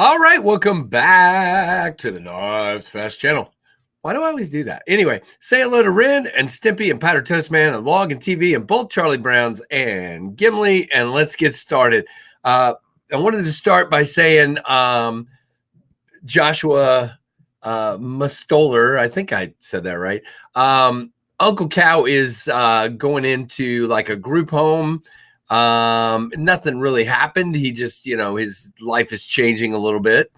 All right, welcome back to the KnivesFAST channel. Why do I always do that? Anyway, say hello to Ren and Stimpy and Powder Toast Man and Log and TV and both Charlie Browns and Gimli, and let's get started. I wanted to start by saying Joshua Mustoller, I think I said that right. Uncle Cow is going into like a group home. Nothing really happened. He just, his life is changing a little bit,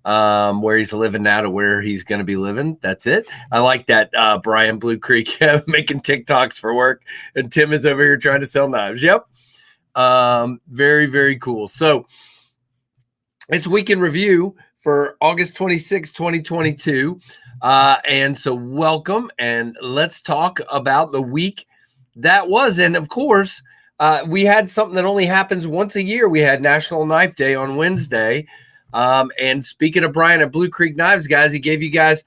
where he's living now to where he's going to be living. That's it. I like that. Brian Blue Creek making TikToks for work, and Tim is over here trying to sell knives. Yep. Very, very cool. So it's week in review for August 26, 2022. And so welcome, and let's talk about the week that was. And of course, we had something that only happens once a year. We had National Knife Day on Wednesday. And speaking of Brian at Blue Creek Knives, guys, he gave you guys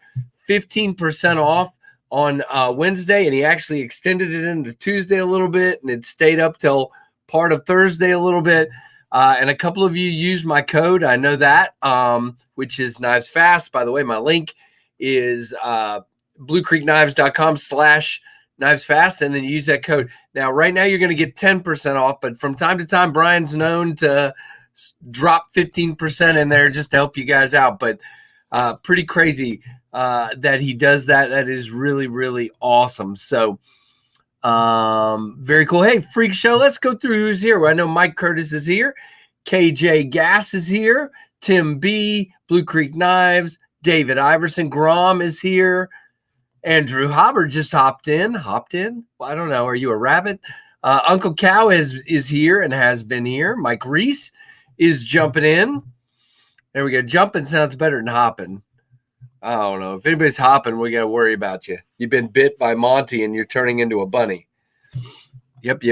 15% off on Wednesday, and he actually extended it into Tuesday a little bit, and it stayed up till part of Thursday a little bit. And a couple of you used my code. I know that, which is KnivesFAST. By the way, my link is bluecreekknives.com/KnivesFAST, and then you use that code. Now, right now, you're going to get 10% off, but from time to time, Brian's known to drop 15% in there just to help you guys out. But pretty crazy that he does that. That is really, really awesome. So very cool. Hey, Freak Show, let's go through who's here. I know Mike Curtis is here. KJ Gass is here. Tim B, Blue Creek Knives. David Iverson. Grom is here. Andrew Hobber just hopped in. Well, I don't know. Are you a rabbit? Uncle Cow is here and has been here. Mike Reese is jumping in. There we go. Jumping sounds better than hopping. I don't know. If anybody's hopping, we got to worry about you. You've been bit by Monty and you're turning into a bunny. Yep.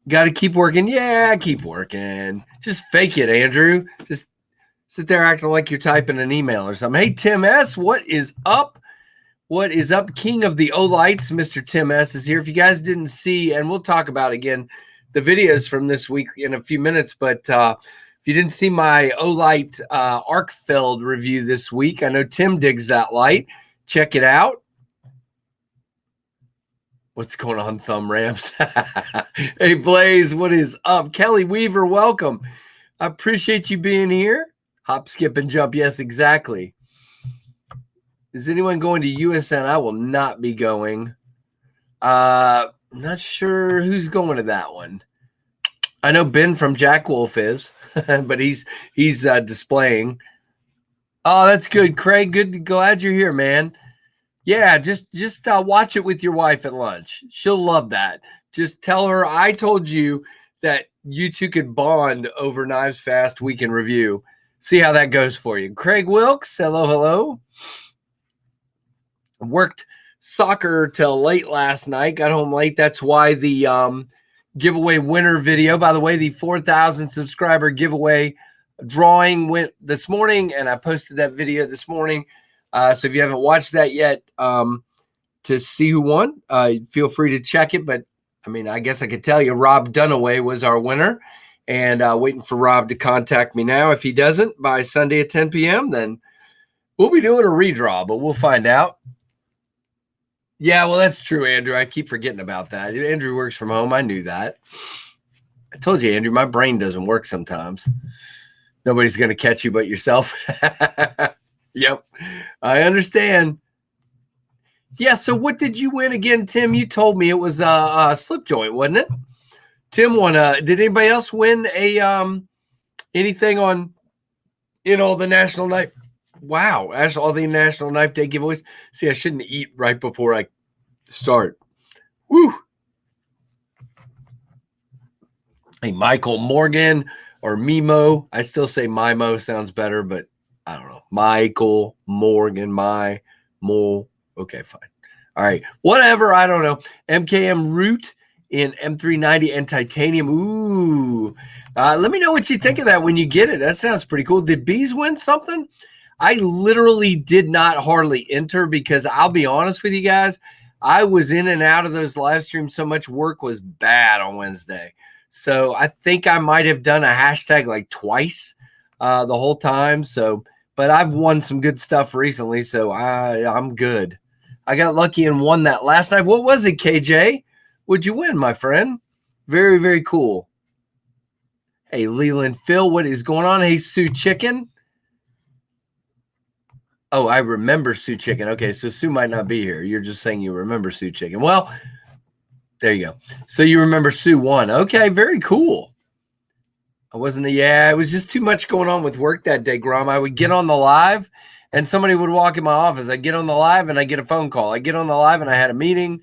Got to keep working. Yeah, keep working. Just fake it, Andrew. Just sit there acting like you're typing an email or something. Hey, Tim S., what is up? What is up? King of the O-Lights, Mr. Tim S. is here. If you guys didn't see, and we'll talk about, again, the videos from this week in a few minutes, but if you didn't see my O-Light Arkfeld review this week, I know Tim digs that light. Check it out. What's going on, Thumb Ramps? Hey, Blaze, what is up? Kelly Weaver, welcome. I appreciate you being here. Hop, skip, and jump. Yes, exactly. Is anyone going to USN? I will not be going. I'm not sure who's going to that one. I know Ben from Jack Wolf is, but he's displaying. Oh, that's good, Craig. Good. Glad you're here, man. Yeah, just watch it with your wife at lunch. She'll love that. Just tell her I told you that you two could bond over KnivesFAST Week in Review. See how that goes for you. Craig Wilkes, hello. Worked soccer till late last night. Got home late. That's why the giveaway winner video, by the way, the 4,000 subscriber giveaway drawing went this morning, and I posted that video this morning. So if you haven't watched that yet, to see who won, feel free to check it. But I mean, I guess I could tell you Rob Dunaway was our winner, and waiting for Rob to contact me now. If he doesn't by Sunday at 10 p.m., then we'll be doing a redraw, but we'll find out. Yeah, well, that's true, Andrew. I keep forgetting about that. Andrew works from home. I knew that. I told you, Andrew, my brain doesn't work sometimes. Nobody's going to catch you but yourself. Yep, I understand. Yeah, so what did you win again, Tim? You told me it was a slip joint, wasn't it? Tim won did anybody else win a anything on the National Knife? Wow, all the National Knife Day giveaways. See, I shouldn't eat right before I start. Woo. Hey, Michael Morgan or Mimo. I still say Mimo sounds better, but I don't know. Michael Morgan, Okay, fine. All right. Whatever. I don't know. MKM Root in M390 and titanium. Ooh. Let me know what you think of that when you get it. That sounds pretty cool. Did Bees win something? I literally did not hardly enter because I'll be honest with you guys, I was in and out of those live streams. So much work was bad on Wednesday. So I think I might have done a hashtag like twice. the whole time. So, but I've won some good stuff recently, so I'm good. I got lucky and won that last night. What was it, KJ? What'd you win, my friend? Very, very cool. Hey, Leland Phil, what is going on? Hey, Sue Chicken. Oh, I remember Sue Chicken. Okay, so Sue might not be here. You're just saying you remember Sue Chicken. Well, there you go. So you remember Sue won. Okay, very cool. I wasn't, it was just too much going on with work that day, Grom. I would get on the live and somebody would walk in my office. I get on the live and I get a phone call. I get on the live and I had a meeting,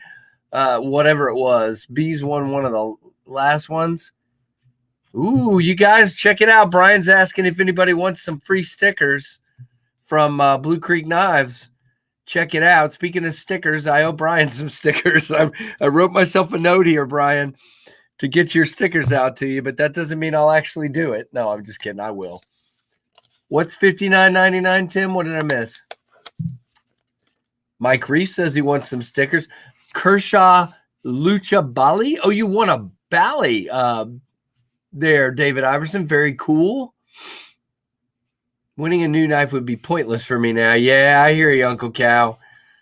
whatever it was. Bees won one of the last ones. Ooh, you guys check it out. Brian's asking if anybody wants some free stickers from Blue Creek Knives. Check it out. Speaking of stickers, I owe Brian some stickers. I wrote myself a note here, Brian, to get your stickers out to you, but that doesn't mean I'll actually do it. No, I'm just kidding. I will. What's $59.99, Tim? What did I miss? Mike Reese says he wants some stickers. Kershaw Lucha Bali. Oh, you won a Bali there, David Iverson. Very cool. Winning a new knife would be pointless for me now. Yeah, I hear you, Uncle Cow.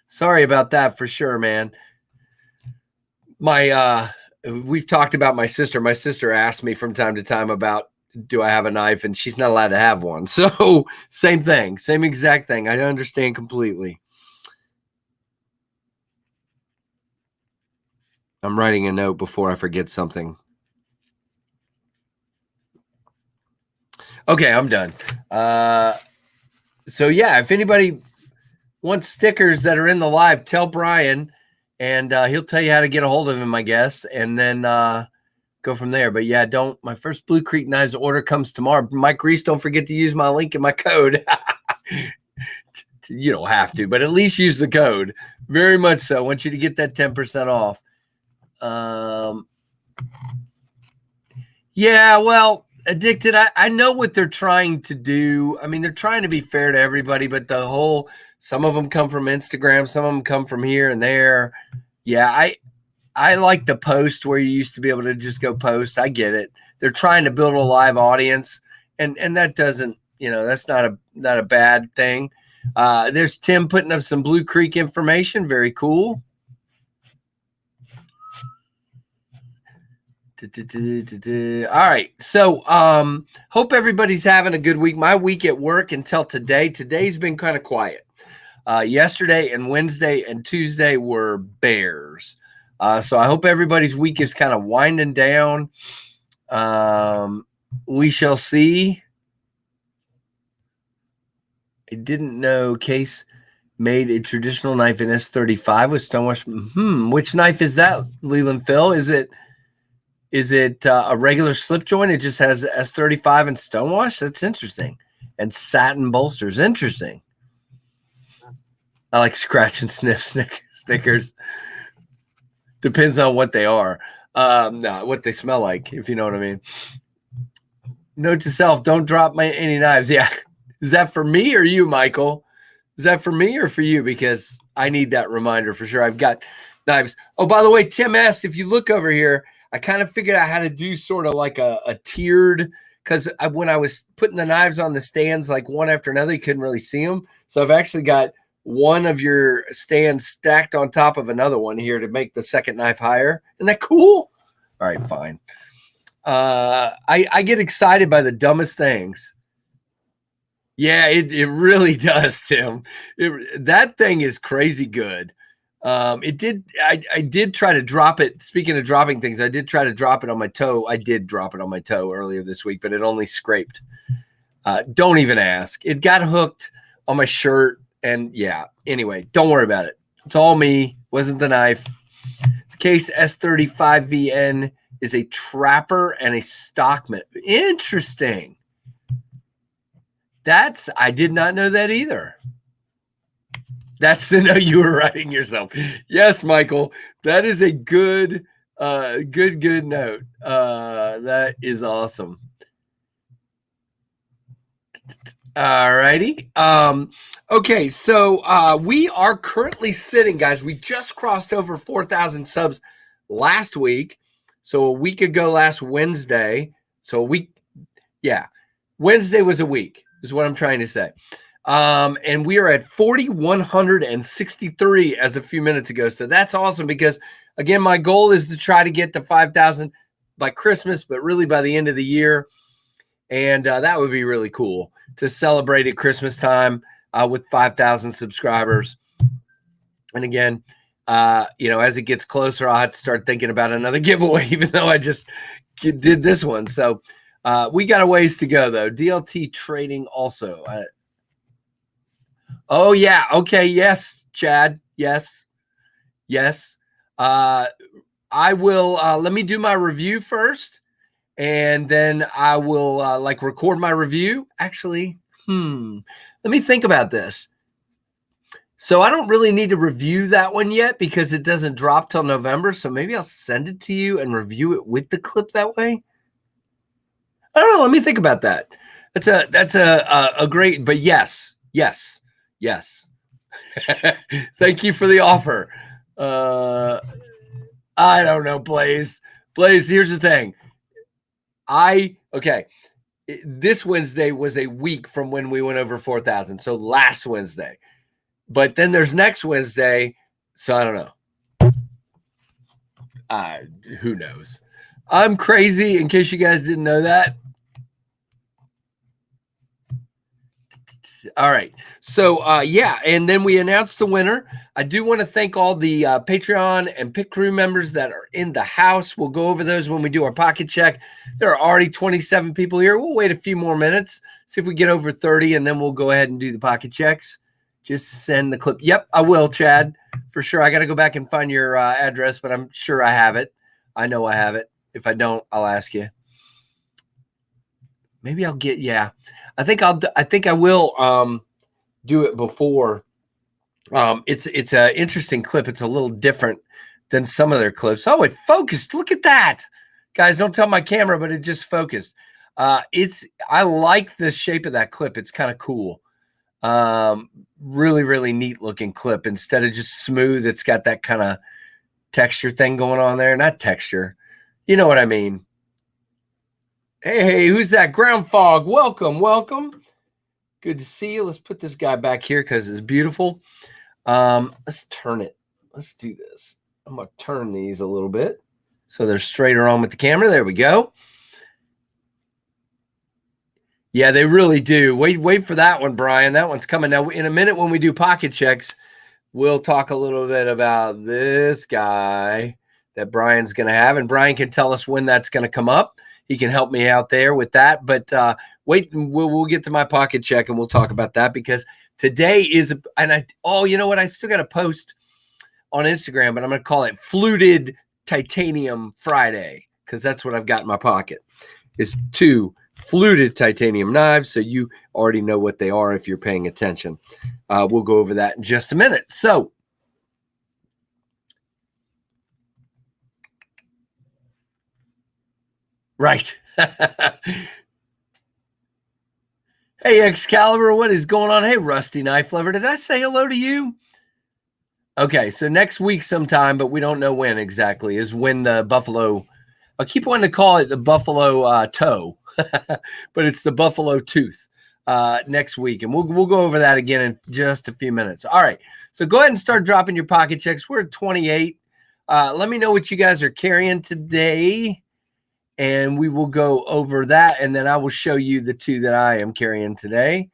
Sorry about that for sure, man. We've talked about my sister. My sister asked me from time to time about, do I have a knife? And she's not allowed to have one. So same thing, same exact thing. I understand completely. I'm writing a note before I forget something. Okay, I'm done. So yeah, if anybody wants stickers that are in the live, tell Brian, and he'll tell you how to get a hold of him, I guess, and then go from there. But yeah, my first Blue Creek Knives order comes tomorrow. Mike Reese, don't forget to use my link and my code. You don't have to, but at least use the code. Very much so. I want you to get that 10% off. Yeah, well, Addicted, I know what they're trying to do. I mean, they're trying to be fair to everybody, but some of them come from Instagram, some of them come from here and there. Yeah, I like the post where you used to be able to just go post. I get it. They're trying to build a live audience, and that doesn't, that's not a bad thing. There's Tim putting up some Blue Creek information. Very cool. All right. So hope everybody's having a good week. My week at work until today's been kind of quiet. Yesterday and Wednesday and Tuesday were bears. So I hope everybody's week is kind of winding down. We shall see. I didn't know Case made a traditional knife in S35 with stonewash. Which knife is that, Leland Phil? Is it a regular slip joint? It just has S35 and stonewash? That's interesting. And satin bolsters. Interesting. I like scratch and sniff stickers. Depends on what they are. No, what they smell like, if you know what I mean. Note to self, don't drop any knives. Yeah. Is that for me or you, Michael? Is that for me or for you? Because I need that reminder for sure. I've got knives. Oh, by the way, Tim S., if you look over here, I kind of figured out how to do sort of like a tiered, because when I was putting the knives on the stands like one after another, you couldn't really see them. So I've actually got one of your stands stacked on top of another one here to make the second knife higher. Isn't that cool? All right, fine. I get excited by the dumbest things. Yeah, it really does, Tim. That thing is crazy good. I did try to drop it. Speaking of dropping things, I did try to drop it on my toe. I did drop it on my toe earlier this week, but it only scraped. Don't even ask. It got hooked on my shirt, and yeah. Anyway, don't worry about it. It's all me. Wasn't the knife. The Case S35VN is a trapper and a stockman. Interesting. I did not know that either. That's to know you were writing yourself. Yes, Michael, that is a good note. That is awesome. All righty. Okay, so we are currently sitting, guys. We just crossed over 4,000 subs last week. So a week ago, last Wednesday. So a week, yeah. Wednesday was a week, is what I'm trying to say. And we are at 4,163 as a few minutes ago. So that's awesome because, again, my goal is to try to get to 5,000 by Christmas, but really by the end of the year. And that would be really cool to celebrate at Christmas time with 5,000 subscribers. And again, as it gets closer, I'll have to start thinking about another giveaway, even though I just did this one. So we got a ways to go, though. DLT trading also. Oh, yeah. Okay. Yes, Chad. Yes. I will. Let me do my review first, and then I will record my review. Actually, let me think about this. So I don't really need to review that one yet because it doesn't drop till November. So maybe I'll send it to you and review it with the clip that way. I don't know. Let me think about that. That's a great, but yes. Thank you for the offer. I don't know, Blaze. Blaze, here's the thing. This Wednesday was a week from when we went over 4,000. So last Wednesday. But then there's next Wednesday. So I don't know. Who knows? I'm crazy, in case you guys didn't know that. All right. So, and then we announced the winner. I do want to thank all the Patreon and Pit Crew members that are in the house. We'll go over those when we do our pocket check. There are already 27 people here. We'll wait a few more minutes, see if we get over 30, and then we'll go ahead and do the pocket checks. Just send the clip. Yep, I will, Chad, for sure. I got to go back and find your address, but I'm sure I have it. I know I have it. If I don't, I'll ask you. Maybe I'll get, I think I will do it before. It's an interesting clip. It's a little different than some of their clips. Oh, it focused. Look at that. Guys, don't tell my camera, but it just focused. I like the shape of that clip. It's kind of cool. Really, really neat looking clip. Instead of just smooth, it's got that kind of texture thing going on there. Not texture. You know what I mean? Hey, who's that? Ground Fog. Welcome. Good to see you. Let's put this guy back here because it's beautiful. Let's turn it. Let's do this. I'm going to turn these a little bit so they're straighter on with the camera. There we go. Yeah, they really do. Wait for that one, Brian. That one's coming. Now, in a minute when we do pocket checks, we'll talk a little bit about this guy that Brian's going to have. And Brian can tell us when that's going to come up. He can help me out there with that. But wait, we'll get to my pocket check and we'll talk about that because today is you know what? I still got to post on Instagram, but I'm going to call it Fluted Titanium Friday because that's what I've got in my pocket. Is 2 fluted titanium knives, so you already know what they are if you're paying attention. We'll go over that in just a minute. So, right. Hey, Excalibur, what is going on? Hey, Rusty Knife Lover, did I say hello to you? Okay, so next week sometime, but we don't know when exactly, is when the buffalo, I keep wanting to call it the buffalo toe, but it's the buffalo tooth next week. And we'll go over that again in just a few minutes. All right, so go ahead and start dropping your pocket checks. We're at 28. Let me know what you guys are carrying today, and we will go over that, and then I will show you the 2 that I am carrying today.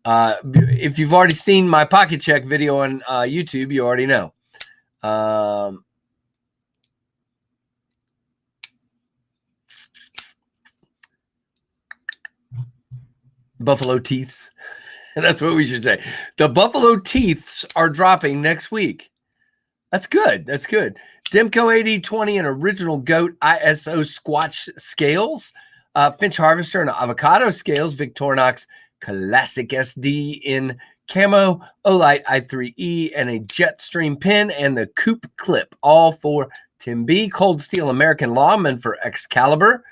If you've already seen my pocket check video on YouTube, you already know. Buffalo teeths. That's what we should say. The buffalo teeths are dropping next week. That's good. That's good. Demco 8020 and original goat ISO squatch scales, Finch harvester and avocado scales, Victorinox classic SD in camo, Olight i3E, and a Jetstream pin and the coupe clip, all for Tim B. Cold Steel American Lawman for Excalibur.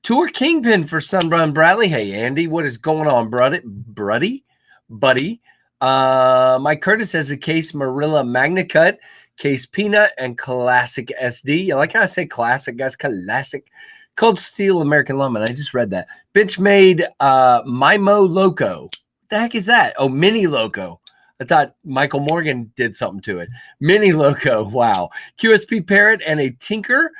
Tour Kingpin for Sunrun Bradley. Hey, Andy, what is going on, buddy? Mike Curtis has a Case Marilla Magna Cut, Case Peanut, and Classic SD. You like how I say classic, guys? Classic. Cold Steel American Lawman. I just read that. Benchmade Mimo Loco. What the heck is that? Oh, Mini Loco. I thought Michael Morgan did something to it. Mini Loco. Wow. QSP Parrot and a Tinker.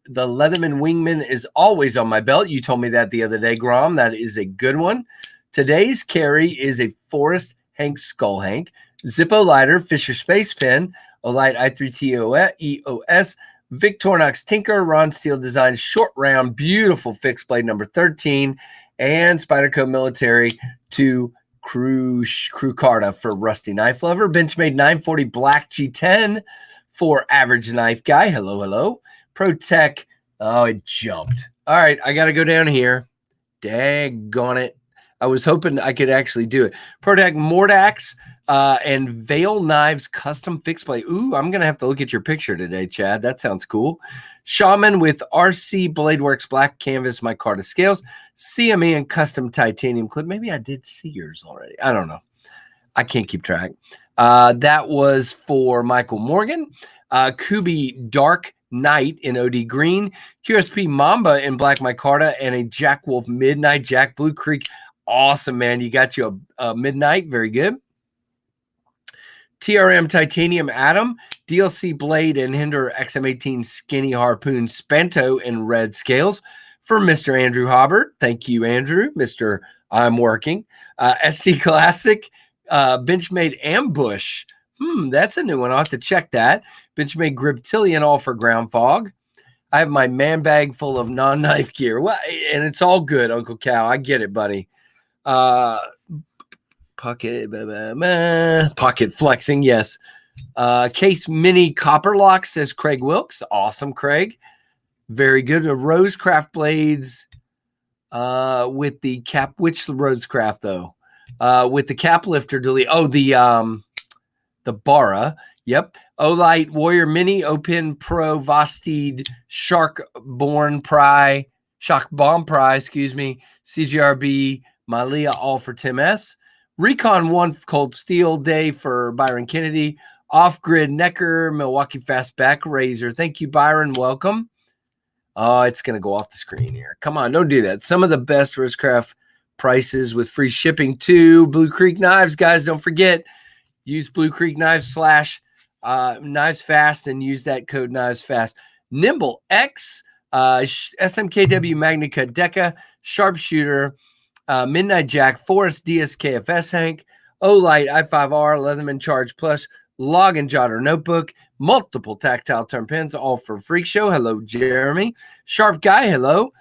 The Leatherman Wingman is always on my belt. You told me that the other day, Grom. That is a good one. Today's carry is a Forrest Hank Skull Hank. Zippo Lighter, Fisher Space Pen, Olight i3 EOS, Victorinox Tinker, Ron Steel Design, short round, beautiful fixed blade number 13, and Spyderco Military 2 Crew Carta for Rusty Knife Lover. Benchmade 940 Black G10 for Average Knife Guy. Hello, hello. ProTech. Oh, it jumped. All right, I got to go down here. Daggone it. I was hoping I could actually do it. ProTech Mordax and Vale Knives Custom Fixed Blade. Ooh, I'm going to have to look at your picture today, Chad. That sounds cool. Shaman with RC Bladeworks Black Canvas Micarta Scales. CME and Custom Titanium Clip. Maybe I did see yours already. I don't know. I can't keep track. That was for Michael Morgan. Kubi Dark Knight in OD Green. QSP Mamba in Black Micarta. And a Jack Wolf Midnight Jack Blue Creek. Awesome, man. You got you a Midnight. Very good. TRM Titanium Atom, DLC Blade and Hinder XM18 Skinny Harpoon Spanto in red scales for Mr. Andrew Hobbert. Thank you, Andrew. Mr. I'm working. SD Classic, Benchmade Ambush. That's a new one. I'll have to check that. Benchmade Griptilian, all for Ground Fog. I have my man bag full of non-knife gear. Well, and it's all good, Uncle Cal. I get it, buddy. Pocket flexing, yes. Case Mini Copper Lock, says Craig Wilkes. Awesome, Craig. Very good. The Rosecraft blades with the cap. Which Rosecraft though? With the cap lifter delete. Oh, the Bara. Yep. Olight Warrior Mini Opin Pro Vosted Shark Bomb Pry, excuse me. CGRB Malia, all for Tim S. Recon 1 Cold Steel Day for Byron Kennedy. Off-Grid Necker, Milwaukee Fastback Razor. Thank you, Byron. Welcome. Oh, it's going to go off the screen here. Come on, don't do that. Some of the best Rosecraft prices with free shipping too. Blue Creek Knives, guys, don't forget. Use Blue Creek Knives / KnivesFAST and use that code KnivesFAST. Nimble X, SMKW Magnica Deca, Sharpshooter, Midnight Jack, Forest DSKFS Hank, Olight i5R, Leatherman Charge Plus, Log and Jotter Notebook, multiple tactile turn pins, all for Freak Show. Hello, Jeremy. Sharp Guy, hello.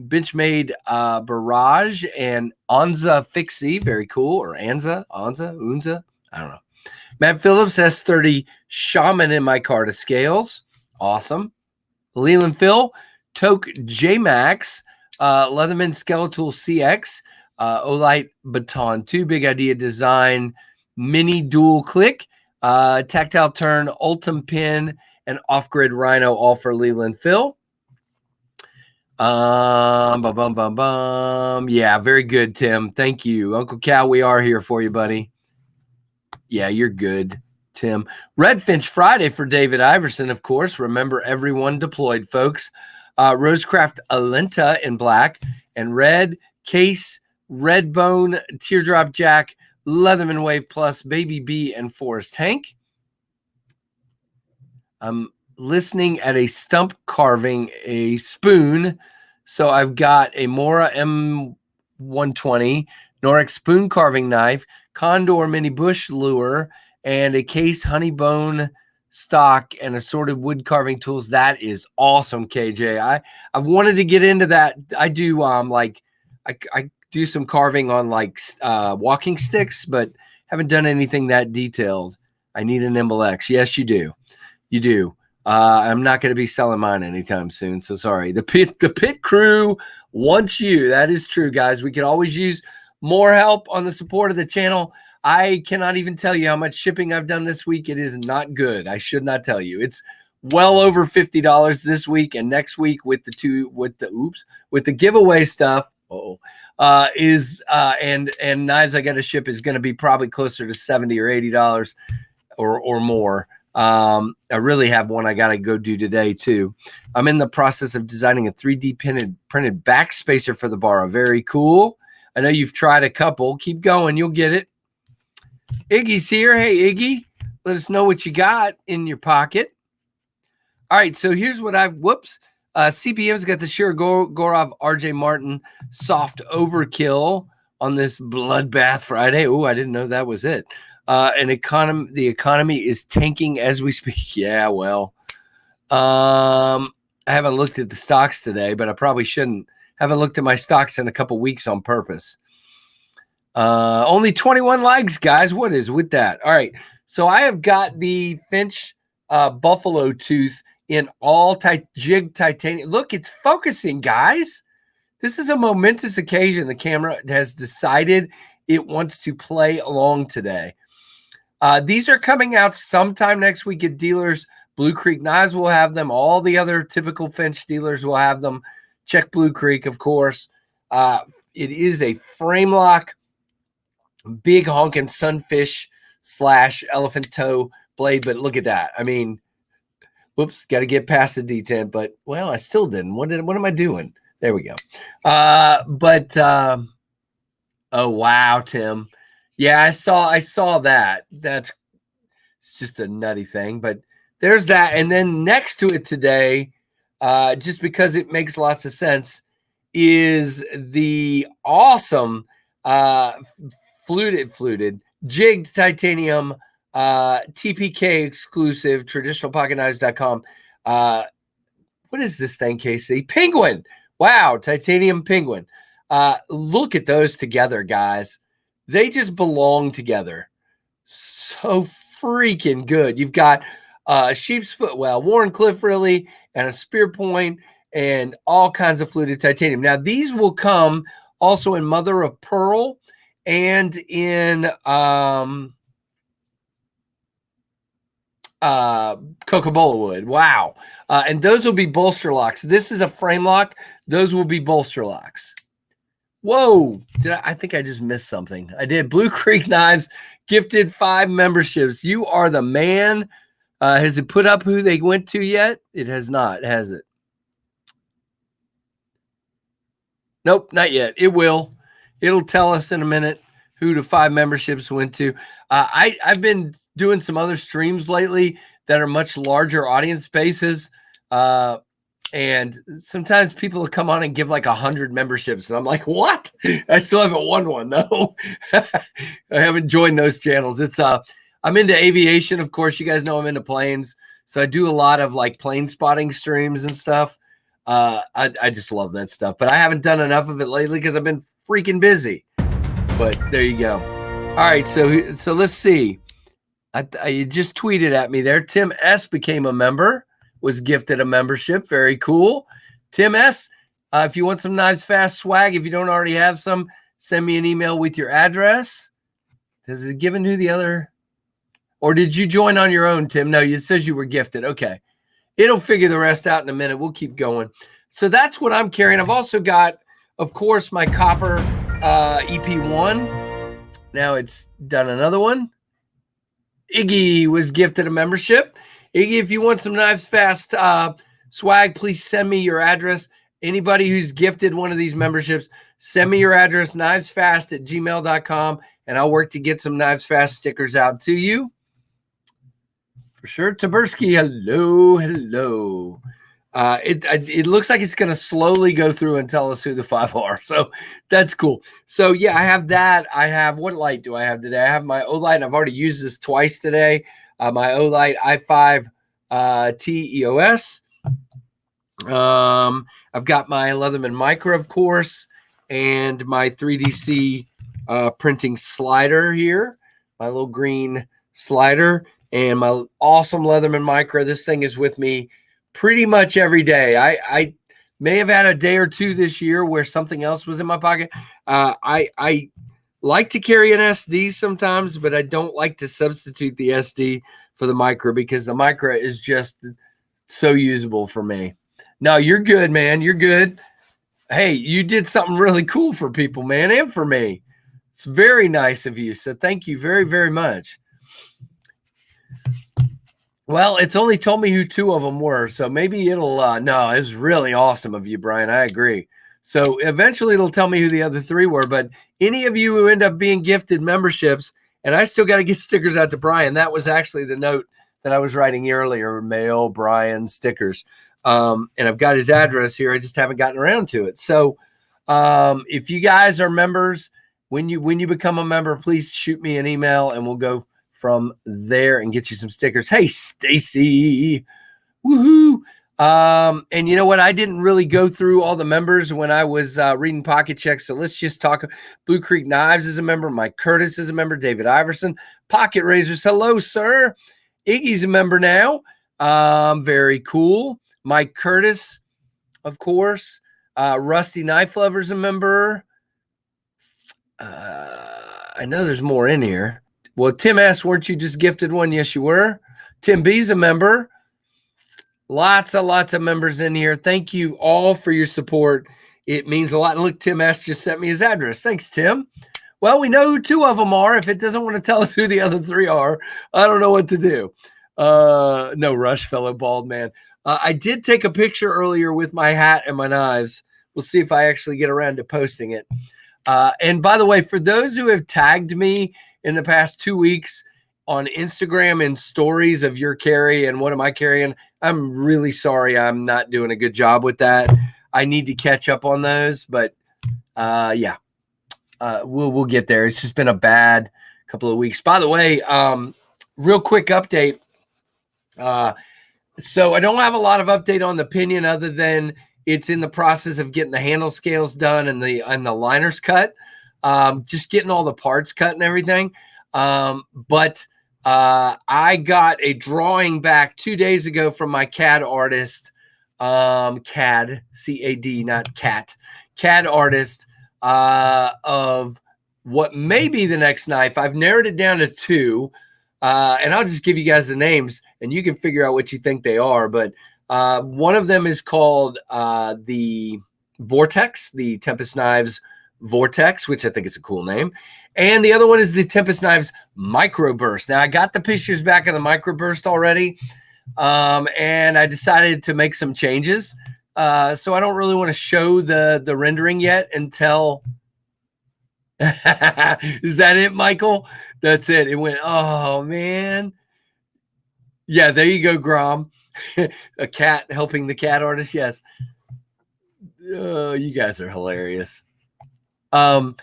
Benchmade Barrage and Anza Fixie, very cool. Or Unza, I don't know. Matt Phillips, S30 Shaman in Micarta Scales. Awesome. Leland Phil, Toke J-Max, Leatherman Skeletal CX, Olight Baton 2, Big Idea Design, Mini Dual Click, Tactile Turn, Ultim Pin, and Off-Grid Rhino, all for Leland Phil. Yeah, very good, Tim. Thank you. Uncle Cal, we are here for you, buddy. Yeah, you're good, Tim. Redfinch Friday for David Iverson, of course. Remember, everyone deployed, folks. Rosecraft Alenta in black and red. Case, Redbone, Teardrop Jack, Leatherman Wave Plus, Baby B, and Forrest Hank. I'm listening at a stump carving a spoon. So I've got a Mora M120, Norix spoon carving knife, Condor mini bush lure, and a Case Honeybone stock and assorted wood carving tools. That is awesome, KJ. I've wanted to get into that. I do I do some carving on like walking sticks, but haven't done anything that detailed. I need a Nimble X. Yes, you do. You do. I'm not going to be selling mine anytime soon, so sorry. The pit crew wants you. That is true, guys. We could always use more help on the support of the channel. I cannot even tell you how much shipping I've done this week. It is not good. I should not tell you. It's well over $50 this week, and next week with the giveaway stuff. And knives I got to ship is going to be probably closer to $70 or $80 or more. I really have one I got to go do today too. I'm in the process of designing a 3D printed backspacer for the bar. Very cool. I know you've tried a couple. Keep going. You'll get it. Iggy's here. Hey, Iggy. Let us know what you got in your pocket. All right. So here's what CPM's got the Shira Gorov RJ Martin soft overkill on this Bloodbath Friday. Oh, I didn't know that was it. The economy is tanking as we speak. Yeah, well, I haven't looked at the stocks today, but I probably shouldn't. Haven't looked at my stocks in a couple weeks on purpose. Only 21 likes, guys. What is with that? All right. So I have got the Finch Buffalo Tooth in all jig titanium. Look, it's focusing, guys. This is a momentous occasion. The camera has decided it wants to play along today. These are coming out sometime next week at dealers. Blue Creek Knives will have them. All the other typical Finch dealers will have them. Check Blue Creek, of course. It is a frame lock, big honking sunfish / elephant toe blade. But look at that. I mean, whoops, got to get past the D10. But, well, I still didn't. What am I doing? There we go. Oh, wow, Tim. Yeah, I saw that. It's just a nutty thing. But there's that. And then next to it today, just because it makes lots of sense, is the awesome fluted jigged titanium TPK exclusive traditionalpocketknives.com. What is this thing, Casey? Penguin. Wow, titanium penguin. Look at those together, guys. They just belong together. So freaking good. You've got sheep's foot, Warncliffe really, and a spear point, and all kinds of fluted titanium. Now, these will come also in mother of pearl and in Cocobolo wood. Wow. And those will be bolster locks. This is a frame lock. Those will be bolster locks. Whoa. I think I just missed something. I did. Blue Creek Knives gifted 5 memberships. You are the man. Has it put up who they went to yet? It has not, has it? Nope, not yet. It will. It'll tell us in a minute who the 5 memberships went to. I've been doing some other streams lately that are much larger audience bases. And sometimes people will come on and give like 100 memberships. And I'm like, what? I still haven't won one, though. I haven't joined those channels. I'm into aviation. Of course, you guys know I'm into planes. So I do a lot of like plane spotting streams and stuff. I just love that stuff. But I haven't done enough of it lately because I've been freaking busy. But there you go. All right, so let's see. You just tweeted at me there. Tim S. became a member, was gifted a membership. Very cool. Tim S., if you want some KnivesFAST swag, if you don't already have some, send me an email with your address. Has it given who the other? Or did you join on your own, Tim? No, it says you were gifted. Okay. It'll figure the rest out in a minute. We'll keep going. So that's what I'm carrying. I've also got, of course, my copper EP1. Now it's done another one. Iggy was gifted a membership. Iggy, if you want some KnivesFAST swag, please send me your address. Anybody who's gifted one of these memberships, send me your address, knivesfast@gmail.com, and I'll work to get some KnivesFAST stickers out to you. For sure. Taberski, hello. It looks like it's going to slowly go through and tell us who the 5 are. So that's cool. So, yeah, I have that. I have, what light do I have today? I have my Olight. I've already used this twice today. My Olight i5 T EOS. I've got my Leatherman Micro, of course, and my 3DC printing slider here, my little green slider, and my awesome Leatherman Micro. This thing is with me pretty much every day. I may have had a day or two this year where something else was in my pocket. I like to carry an SD sometimes, but I don't like to substitute the SD for the Micro because the Micro is just so usable for me. No, you're good, man. You're good. Hey, you did something really cool for people, man, and for me. It's very nice of you. So thank you very, very much. Well, it's only told me who two of them were, so maybe it'll no, it's really awesome of you, Brian. I agree. So eventually it'll tell me who the other three were, but any of you who end up being gifted memberships, and I still got to get stickers out to Brian. That was actually the note that I was writing earlier, mail Brian stickers. And I've got his address here. I just haven't gotten around to it. So if you guys are members, when you become a member, please shoot me an email and we'll go from there and get you some stickers. Hey, Stacy. Woohoo. And you know what? I didn't really go through all the members when I was reading Pocket Check. So let's just talk. Blue Creek Knives is a member. Mike Curtis is a member. David Iverson. Pocket Razors. Hello, sir. Iggy's a member now. Very cool. Mike Curtis, of course. Rusty Knife Lover's a member. I know there's more in here. Well, Tim asked, weren't you just gifted one? Yes, you were. Tim B's a member. Lots of members in here. Thank you all for your support. It means a lot. And look, Tim asked, just sent me his address. Thanks, Tim. Well, we know who two of them are. If it doesn't want to tell us who the other three are, I don't know what to do. No rush, fellow bald man. I did take a picture earlier with my hat and my knives. We'll see if I actually get around to posting it. And by the way, for those who have tagged me in the past 2 weeks on Instagram and stories of your carry and what am I carrying, I'm really sorry I'm not doing a good job with that. I need to catch up on those, but yeah, we'll get there. It's just been a bad couple of weeks. By the way, real quick update. So I don't have a lot of update on the pinion other than it's in the process of getting the handle scales done and the liners cut. Just getting all the parts cut and everything. But I got a drawing back 2 days ago from my CAD artist, CAD, C-A-D, not cat, CAD artist, of what may be the next knife. I've narrowed it down to two, and I'll just give you guys the names, and you can figure out what you think they are. But one of them is called the Vortex, the Tempest Knives Vortex, which I think is a cool name. And the other one is the Tempest Knives Microburst. Now, I got the pictures back of the Microburst already, and I decided to make some changes. So I don't really want to show the rendering yet until... Is that it, Michael? That's it. It went, oh, man. Yeah, there you go, Grom. A cat helping the cat artist. Yes. You guys are hilarious. So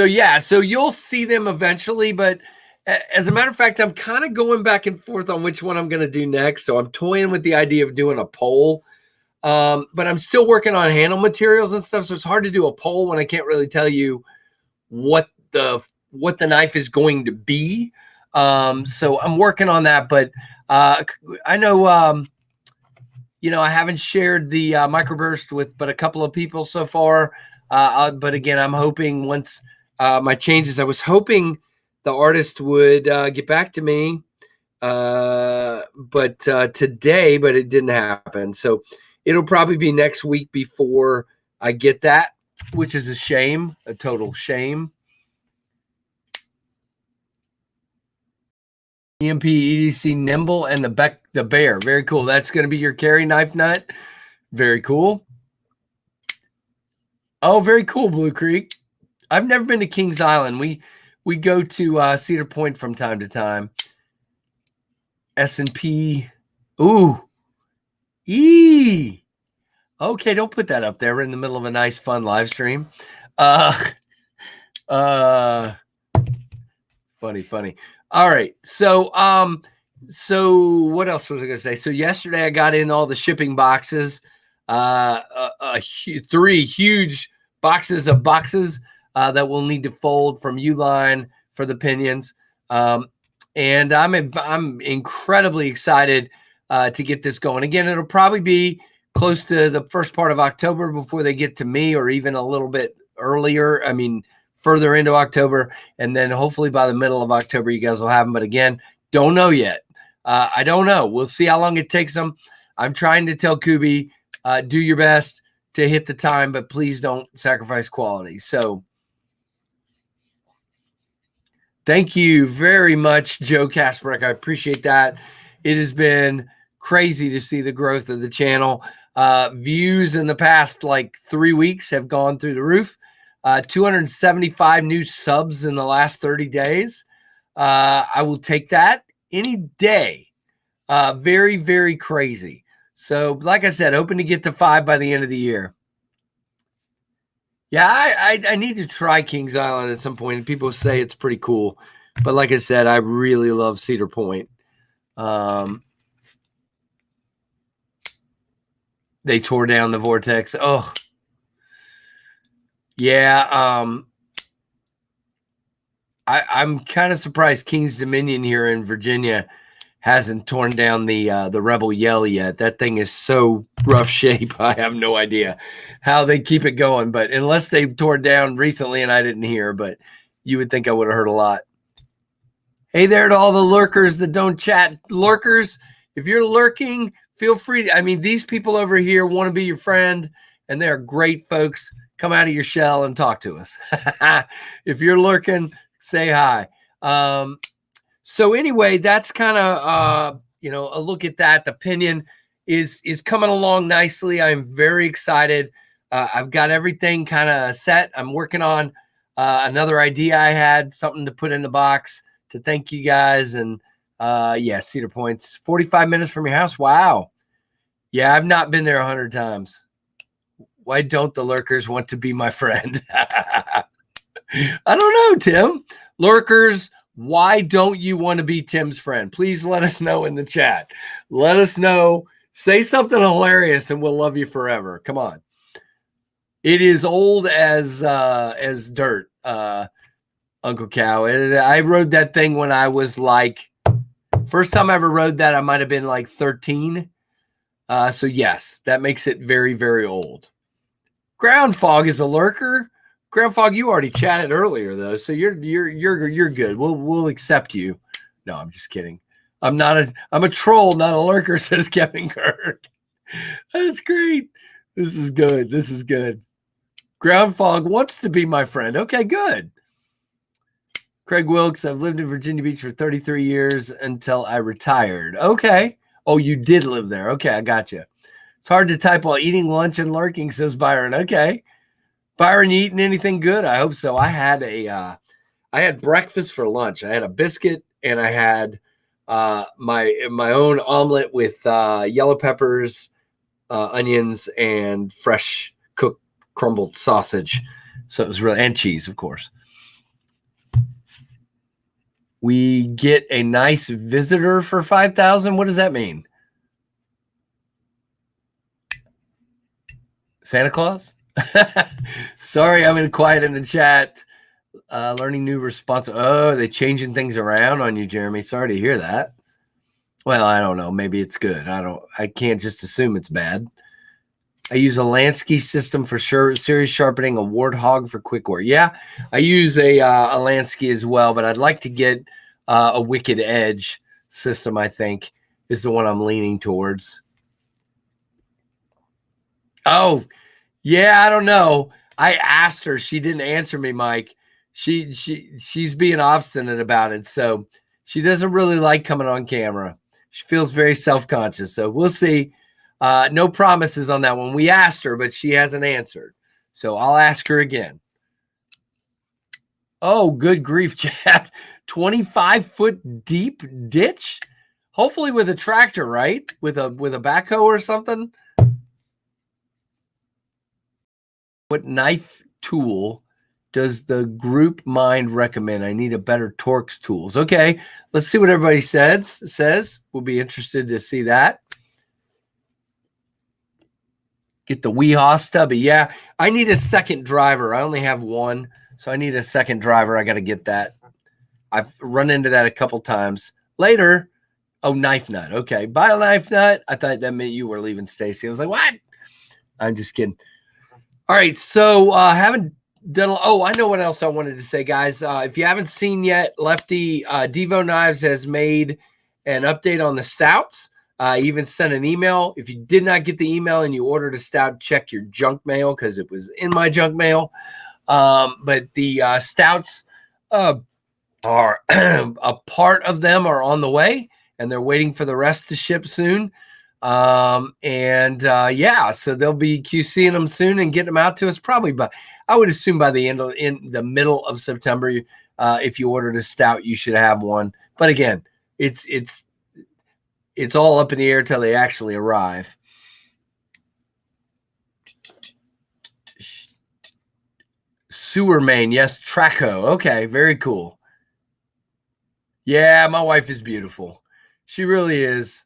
yeah, so you'll see them eventually, but as a matter of fact, I'm kind of going back and forth on which one I'm going to do next. So I'm toying with the idea of doing a poll. But I'm still working on handle materials and stuff. So it's hard to do a poll when I can't really tell you what the knife is going to be. So I'm working on that, but I know, I haven't shared the Microburst with but a couple of people so far. But again, I'm hoping once my changes, I was hoping the artist would get back to me but today, but it didn't happen. So it'll probably be next week before I get that, which is a shame, a total shame. EMP EDC Nimble and the Bear. Very cool. That's going to be your carry knife nut. Very cool. Oh, very cool, Blue Creek. I've never been to Kings Island. We go to Cedar Point from time to time. S&P. Ooh. Okay, don't put that up there. We're in the middle of a nice, fun live stream. Funny. All right. So what else was I going to say? So yesterday I got in all the shipping boxes, 3 huge boxes of boxes that we'll need to fold from Uline for the pinions. And I'm incredibly excited to get this going. Again, it'll probably be close to the first part of October before they get to me, or even a little bit earlier. I mean, further into October, and then hopefully by the middle of October, you guys will have them. But again, don't know yet. I don't know. We'll see how long it takes them. I'm trying to tell Kubi, do your best to hit the time, but please don't sacrifice quality. So Thank you very much, Joe Kasparek. I appreciate that. It has been crazy to see the growth of the channel. Views in the past like 3 weeks have gone through the roof. 275 new subs in the last 30 days. I will take that any day. Very, very crazy. So, like I said, hoping to get to 5 by the end of the year. Yeah, I need to try Kings Island at some point. People say it's pretty cool. But like I said, I really love Cedar Point. They tore down the vortex. Oh, yeah. I'm kind of surprised King's Dominion here in Virginia hasn't torn down the Rebel Yell yet. That thing is so rough shape. I have no idea how they keep it going. But unless they tore it down recently and I didn't hear, but you would think I would have heard a lot. Hey there to all the lurkers that don't chat. Lurkers, if you're lurking, feel free. I mean, these people over here want to be your friend, and they're great folks. Come out of your shell and talk to us. If you're lurking, say hi. So anyway, that's kind of a look at that. The Pinion is coming along nicely. I'm very excited. I've got everything kind of set. I'm working on another idea I had, something to put in the box to thank you guys. And yeah, Cedar Point's 45 minutes from your house. Wow. Yeah, I've not been there 100 times. Why don't the lurkers want to be my friend? I don't know, Tim. Lurkers, why don't you want to be Tim's friend? Please let us know in the chat. Let us know. Say something hilarious and we'll love you forever. Come on. It is old as dirt, Uncle Cow. I rode that thing when I was like, first time I ever rode that, I might have been like 13. So yes, that makes it very, very old. Ground Fog is a lurker. Ground Fog, you already chatted earlier though, so you're good. We'll accept you. No, I'm just kidding. I'm a troll, not a lurker, says Kevin Kirk. That's great. This is good. This is good. Ground Fog wants to be my friend. Okay, good. Craig Wilkes, I've lived in Virginia Beach for 33 years until I retired. Okay. Oh, you did live there. Okay, I got you. It's hard to type while eating lunch and lurking, says Byron. Okay. Byron, you eating anything good? I hope so. I had breakfast for lunch. I had a biscuit and I had my own omelet with yellow peppers, onions, and fresh cooked crumbled sausage. So it was really, and cheese, of course. We get a nice visitor for 5,000. What does that mean? Santa Claus? Sorry, I'm in quiet in the chat. Learning new response. Oh, they changing things around on you, Jeremy. Sorry to hear that. Well, I don't know. Maybe it's good. I can't just assume it's bad. I use a Lansky system for series sharpening, a Warthog for quick work. Yeah, I use a Lansky as well, but I'd like to get a Wicked Edge system, I think, is the one I'm leaning towards. Oh, yeah, I don't know. I asked her. She didn't answer me, Mike. She's being obstinate about it. So she doesn't really like coming on camera. She feels very self-conscious. So we'll see. No promises on that one. We asked her, but she hasn't answered. So I'll ask her again. Oh, good grief, chat. 25-foot deep ditch? Hopefully with a tractor, right? With a backhoe or something. What knife tool does the group mind recommend? I need a better Torx tools. Okay, let's see what everybody says. We'll be interested to see that. Get the Weehaw stubby. Yeah, I need a second driver. I only have one, so I need a second driver. I got to get that. I've run into that a couple times. Later, oh, knife nut. Okay, buy a knife nut. I thought that meant you were leaving, Stacy. I was like, what? I'm just kidding. All right, so haven't done. Oh, I know what else I wanted to say, guys. If you haven't seen yet, Lefty Devo Knives has made an update on the stouts. Even sent an email. If you did not get the email and you ordered a stout, check your junk mail because it was in my junk mail. But the stouts are a part of them are on the way, and they're waiting for the rest to ship soon. Yeah, so they'll be QCing them soon and getting them out to us probably by, I would assume by the end of, in the middle of September. If you ordered a stout, you should have one. But again, it's all up in the air till they actually arrive. Sewer main, yes, Traco. Okay, very cool. Yeah, my wife is beautiful. She really is.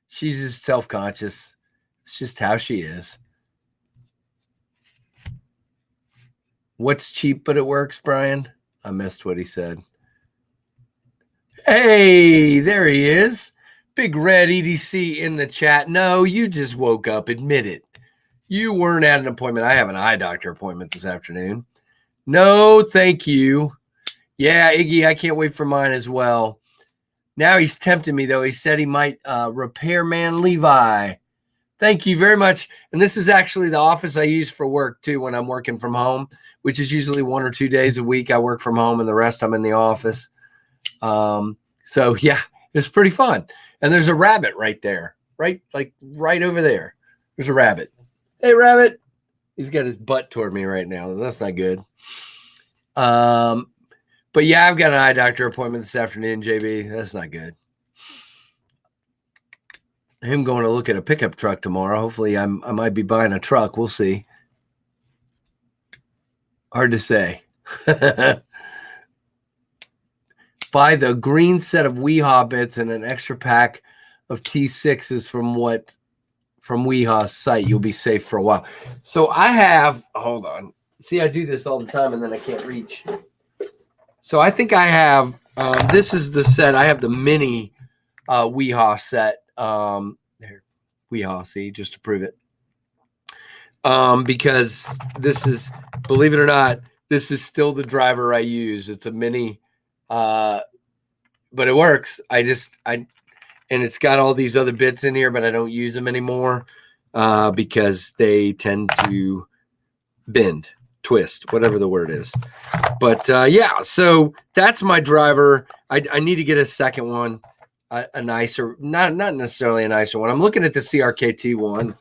She's just self-conscious. It's just how she is. What's cheap but it works, Brian? I missed what he said. Hey, there he is. Big Red EDC in the chat. No, you just woke up. Admit it. You weren't at an appointment. I have an eye doctor appointment this afternoon. No, thank you. Yeah, Iggy, I can't wait for mine as well. Now he's tempting me, though. He said he might repairman Levi. Thank you very much. And this is actually the office I use for work, too, when I'm working from home, which is usually 1 or 2 days a week. I work from home, and the rest I'm in the office. So, yeah, it's pretty fun. And there's a rabbit right there, right over there. There's a rabbit. Hey, rabbit. He's got his butt toward me right now. That's not good. But yeah, I've got an eye doctor appointment this afternoon, JB. That's not good. Him going to look at a pickup truck tomorrow. Hopefully I might be buying a truck. We'll see. Hard to say. Buy the green set of Weehaw bits and an extra pack of T6s from Weehaw's site. You'll be safe for a while. So I have, hold on. See, I do this all the time and then I can't reach. So I think I have, this is the set. I have the mini Weehaw set. There, Weehaw, see, just to prove it. Because this is, believe it or not, this is still the driver I use. It's a mini, but it works. And it's got all these other bits in here, but I don't use them anymore because they tend to bend, twist, whatever the word is. But yeah, so that's my driver. I need to get a second one, a nicer, not necessarily a nicer one. I'm looking at the CRKT one,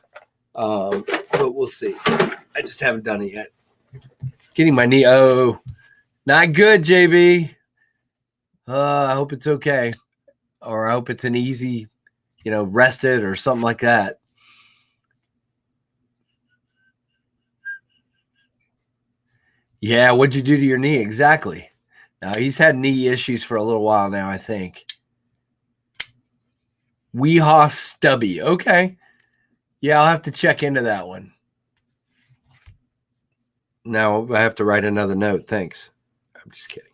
but we'll see. I just haven't done it yet. Getting my knee. Oh, not good, JB. I hope it's okay. Or I hope it's an easy, rested or something like that. Yeah, what'd you do to your knee? Exactly. Now, he's had knee issues for a little while now, I think. Weehaw Stubby. Okay. Yeah, I'll have to check into that one. Now I have to write another note. Thanks. I'm just kidding.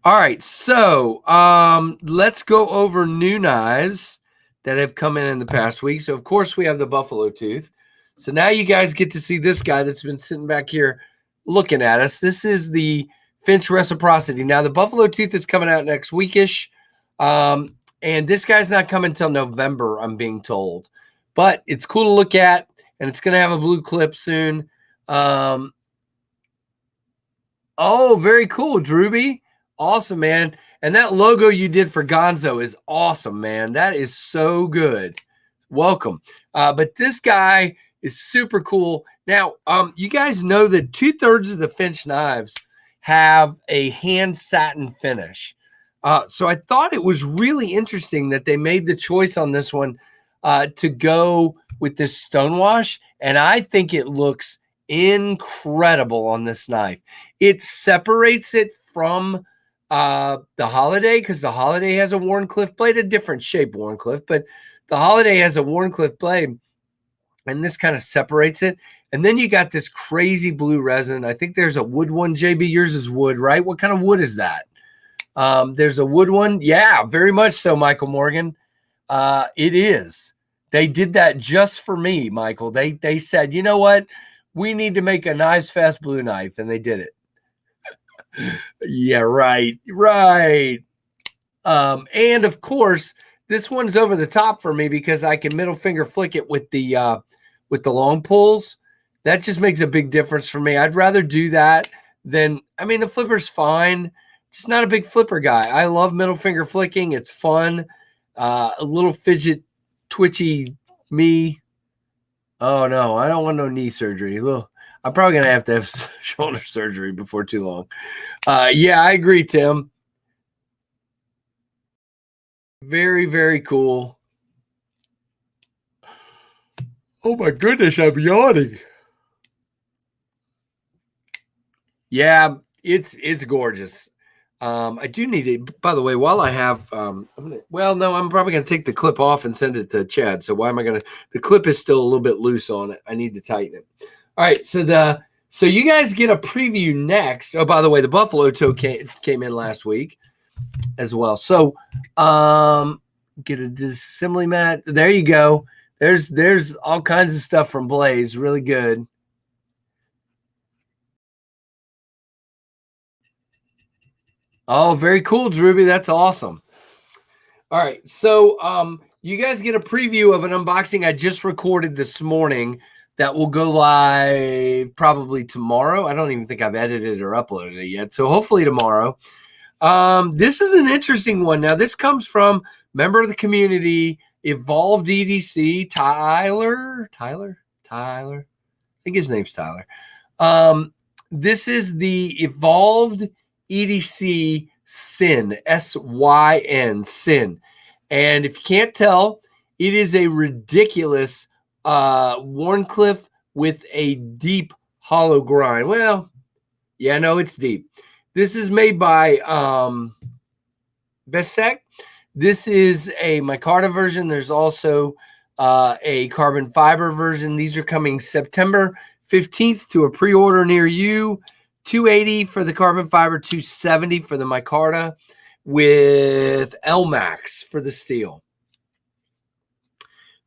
All right, so let's go over new knives that have come in the past week. So, of course, we have the Buffalo Tooth. So now you guys get to see this guy that's been sitting back here looking at us. This is the Finch Reciprocity. Now, the Buffalo Tooth is coming out next weekish, and this guy's not coming until November, I'm being told. But it's cool to look at, and it's going to have a blue clip soon. Oh, very cool, Drewby. Awesome, man. And that logo you did for Gonzo is awesome, man. That is so good. Welcome. But this guy is super cool. Now, you guys know that 2/3 of the Finch knives have a hand satin finish. So I thought it was really interesting that they made the choice on this one to go with this stonewash. And I think it looks incredible on this knife. It separates it from the Holiday, because the Holiday has a Wharncliffe blade, a different shape Wharncliffe, but the Holiday has a Wharncliffe blade, and this kind of separates it. And then you got this crazy blue resin. I think there's a wood one. JB, yours is wood, right? What kind of wood is that? There's a wood one. Yeah, very much so, Michael Morgan. It is. They did that just for me, Michael. They said, you know what? We need to make a KnivesFAST blue knife, and they did it. Yeah, right. And of course, this one's over the top for me because I can middle finger flick it with the long pulls. That just makes a big difference for me. I'd rather do that than, I mean, the flipper's fine. Just not a big flipper guy. I love middle finger flicking. It's fun. A little fidget, twitchy me. Oh, no, I don't want no knee surgery. Well, I'm probably going to have shoulder surgery before too long. Yeah, I agree, Tim. Very, very cool. Oh, my goodness, I'm yawning. Yeah, it's gorgeous. I do need it. By the way, while I have, I'm probably going to take the clip off and send it to Chad. So why am I going to? The clip is still a little bit loose on it. I need to tighten it. All right. So you guys get a preview next. Oh, by the way, the Buffalo toe came in last week as well. So get a disassembly mat. There you go. There's all kinds of stuff from Blaze. Really good. Oh, very cool, Drewby. That's awesome. All right. So you guys get a preview of an unboxing I just recorded this morning that will go live probably tomorrow. I don't even think I've edited or uploaded it yet. So hopefully tomorrow. This is an interesting one. Now, this comes from member of the community, Evolved EDC, Tyler. I think his name's Tyler. This is the Evolved EDC Sin, S-Y-N, Sin. And if you can't tell, it is a ridiculous Warncliffe with a deep hollow grind. Well, yeah, no, it's deep. This is made by Bestech. This is a micarta version. There's also a carbon fiber version. These are coming September 15th to a pre-order near you. $280 for the carbon fiber, $270 for the micarta, with LMAX for the steel.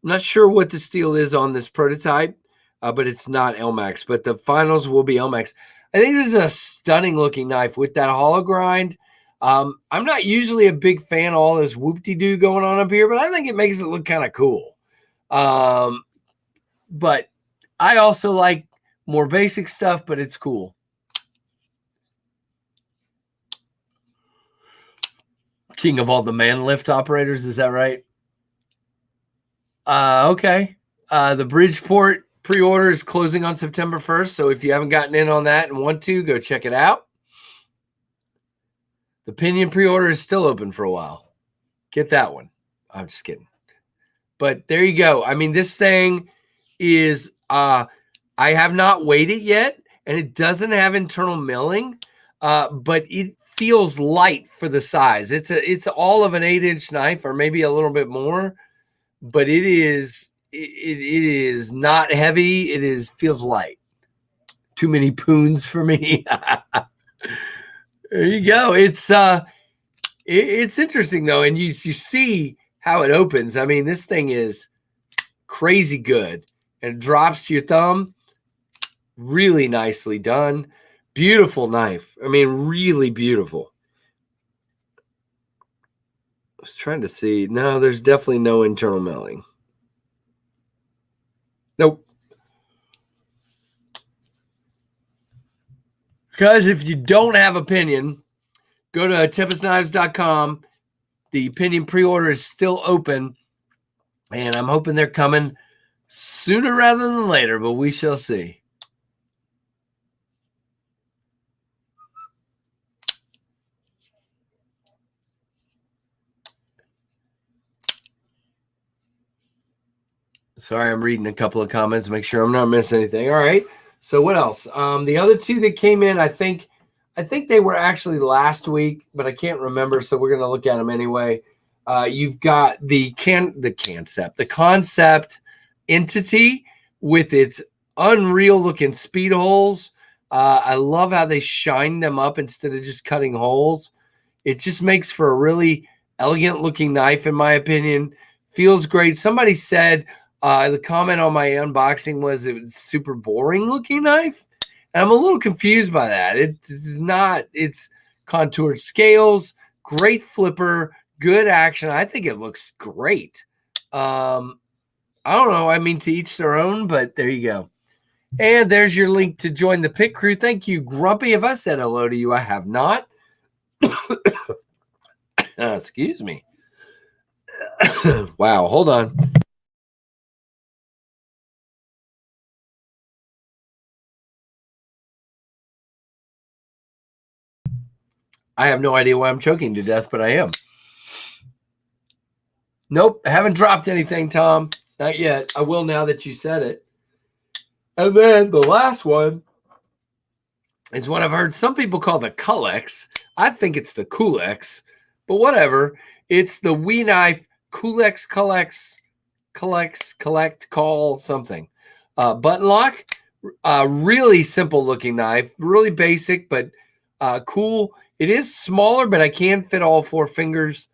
I'm not sure what the steel is on this prototype, but it's not LMAX. But the finals will be LMAX. I think this is a stunning looking knife with that hollow grind. I'm not usually a big fan of all this whoop-de-doo going on up here, but I think it makes it look kind of cool. But I also like more basic stuff, but it's cool. King of all the man lift operators, is that right? Okay. The Bridgeport pre-order is closing on September 1st, so if you haven't gotten in on that and want to, go check it out. The Pinion pre-order is still open for a while. Get that one. I'm just kidding. But there you go. I mean, this thing is, I have not weighed it yet, and it doesn't have internal milling, but it feels light for the size. It's all of an 8-inch knife, or maybe a little bit more, but it is not heavy. It feels light. Too many poons for me. There you go. It's interesting though, and you see how it opens. I mean, this thing is crazy good, and it drops to your thumb. Really nicely done. Beautiful knife. I mean, really beautiful. I was trying to see. No, there's definitely no internal milling. Nope. Guys, if you don't have a Pinion, go to TempestKnives.com. The Pinion pre-order is still open, and I'm hoping they're coming sooner rather than later, but we shall see. Sorry, I'm reading a couple of comments. Make sure I'm not missing anything. All right. So what else? The other two that came in, I think they were actually last week, but I can't remember. So we're going to look at them anyway. You've got the concept entity with its unreal looking speed holes. I love how they shine them up instead of just cutting holes. It just makes for a really elegant looking knife, in my opinion. Feels great. Somebody said, the comment on my unboxing was it was super boring looking knife. And I'm a little confused by that. It's not. It's contoured scales, great flipper, good action. I think it looks great. I don't know. I mean, to each their own, but there you go. And there's your link to join the pit crew. Thank you, Grumpy. If I said hello to you, I have not. Excuse me. Wow, hold on. I have no idea why I'm choking to death, but I am. Nope, haven't dropped anything, Tom. Not yet. I will now that you said it. And then the last one is what I've heard some people call the Culex. I think it's the Culex, but whatever. It's the We Knife Culex, collect, call, something. Button lock. Really simple looking knife. Really basic, but cool. It is smaller, but I can fit all 4 fingers.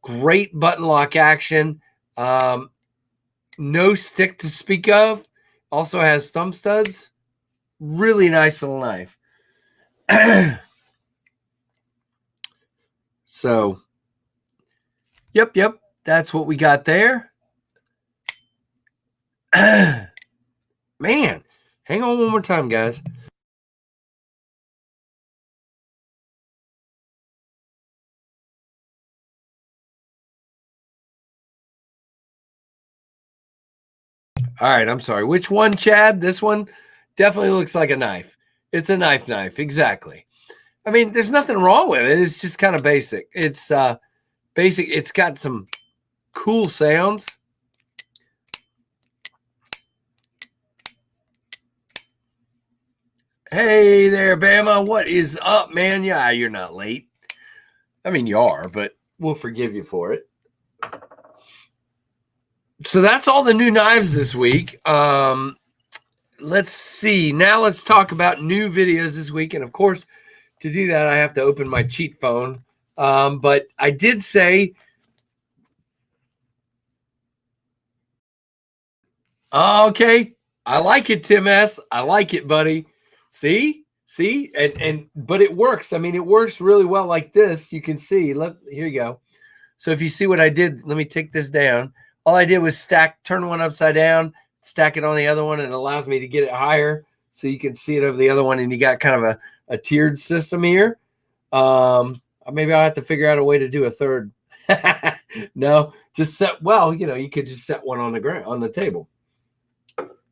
Great button lock action. No stick to speak of. Also has thumb studs. Really nice little knife. So, yep. That's what we got there. Man, hang on one more time, guys. All right, I'm sorry. Which one, Chad? This one definitely looks like a knife. It's a knife, exactly. I mean, there's nothing wrong with it. It's just kind of basic. It's basic. It's got some cool sounds. Hey there, Bama. What is up, man? Yeah, you're not late. I mean, you are, but we'll forgive you for it. So that's all the new knives this week. Let's see. Now let's talk about new videos this week. And of course, to do that, I have to open my cheat phone. But I did say, okay, I like it, Tim S. I like it, buddy. See, but it works. I mean, it works really well like this. You can see. Here you go. So if you see what I did, let me take this down. All I did was turn one upside down, stack it on the other one, and it allows me to get it higher so you can see it over the other one, and you got kind of a tiered system here. Maybe I'll have to figure out a way to do a third. No, just set, well, you could just set one on the ground, on the table.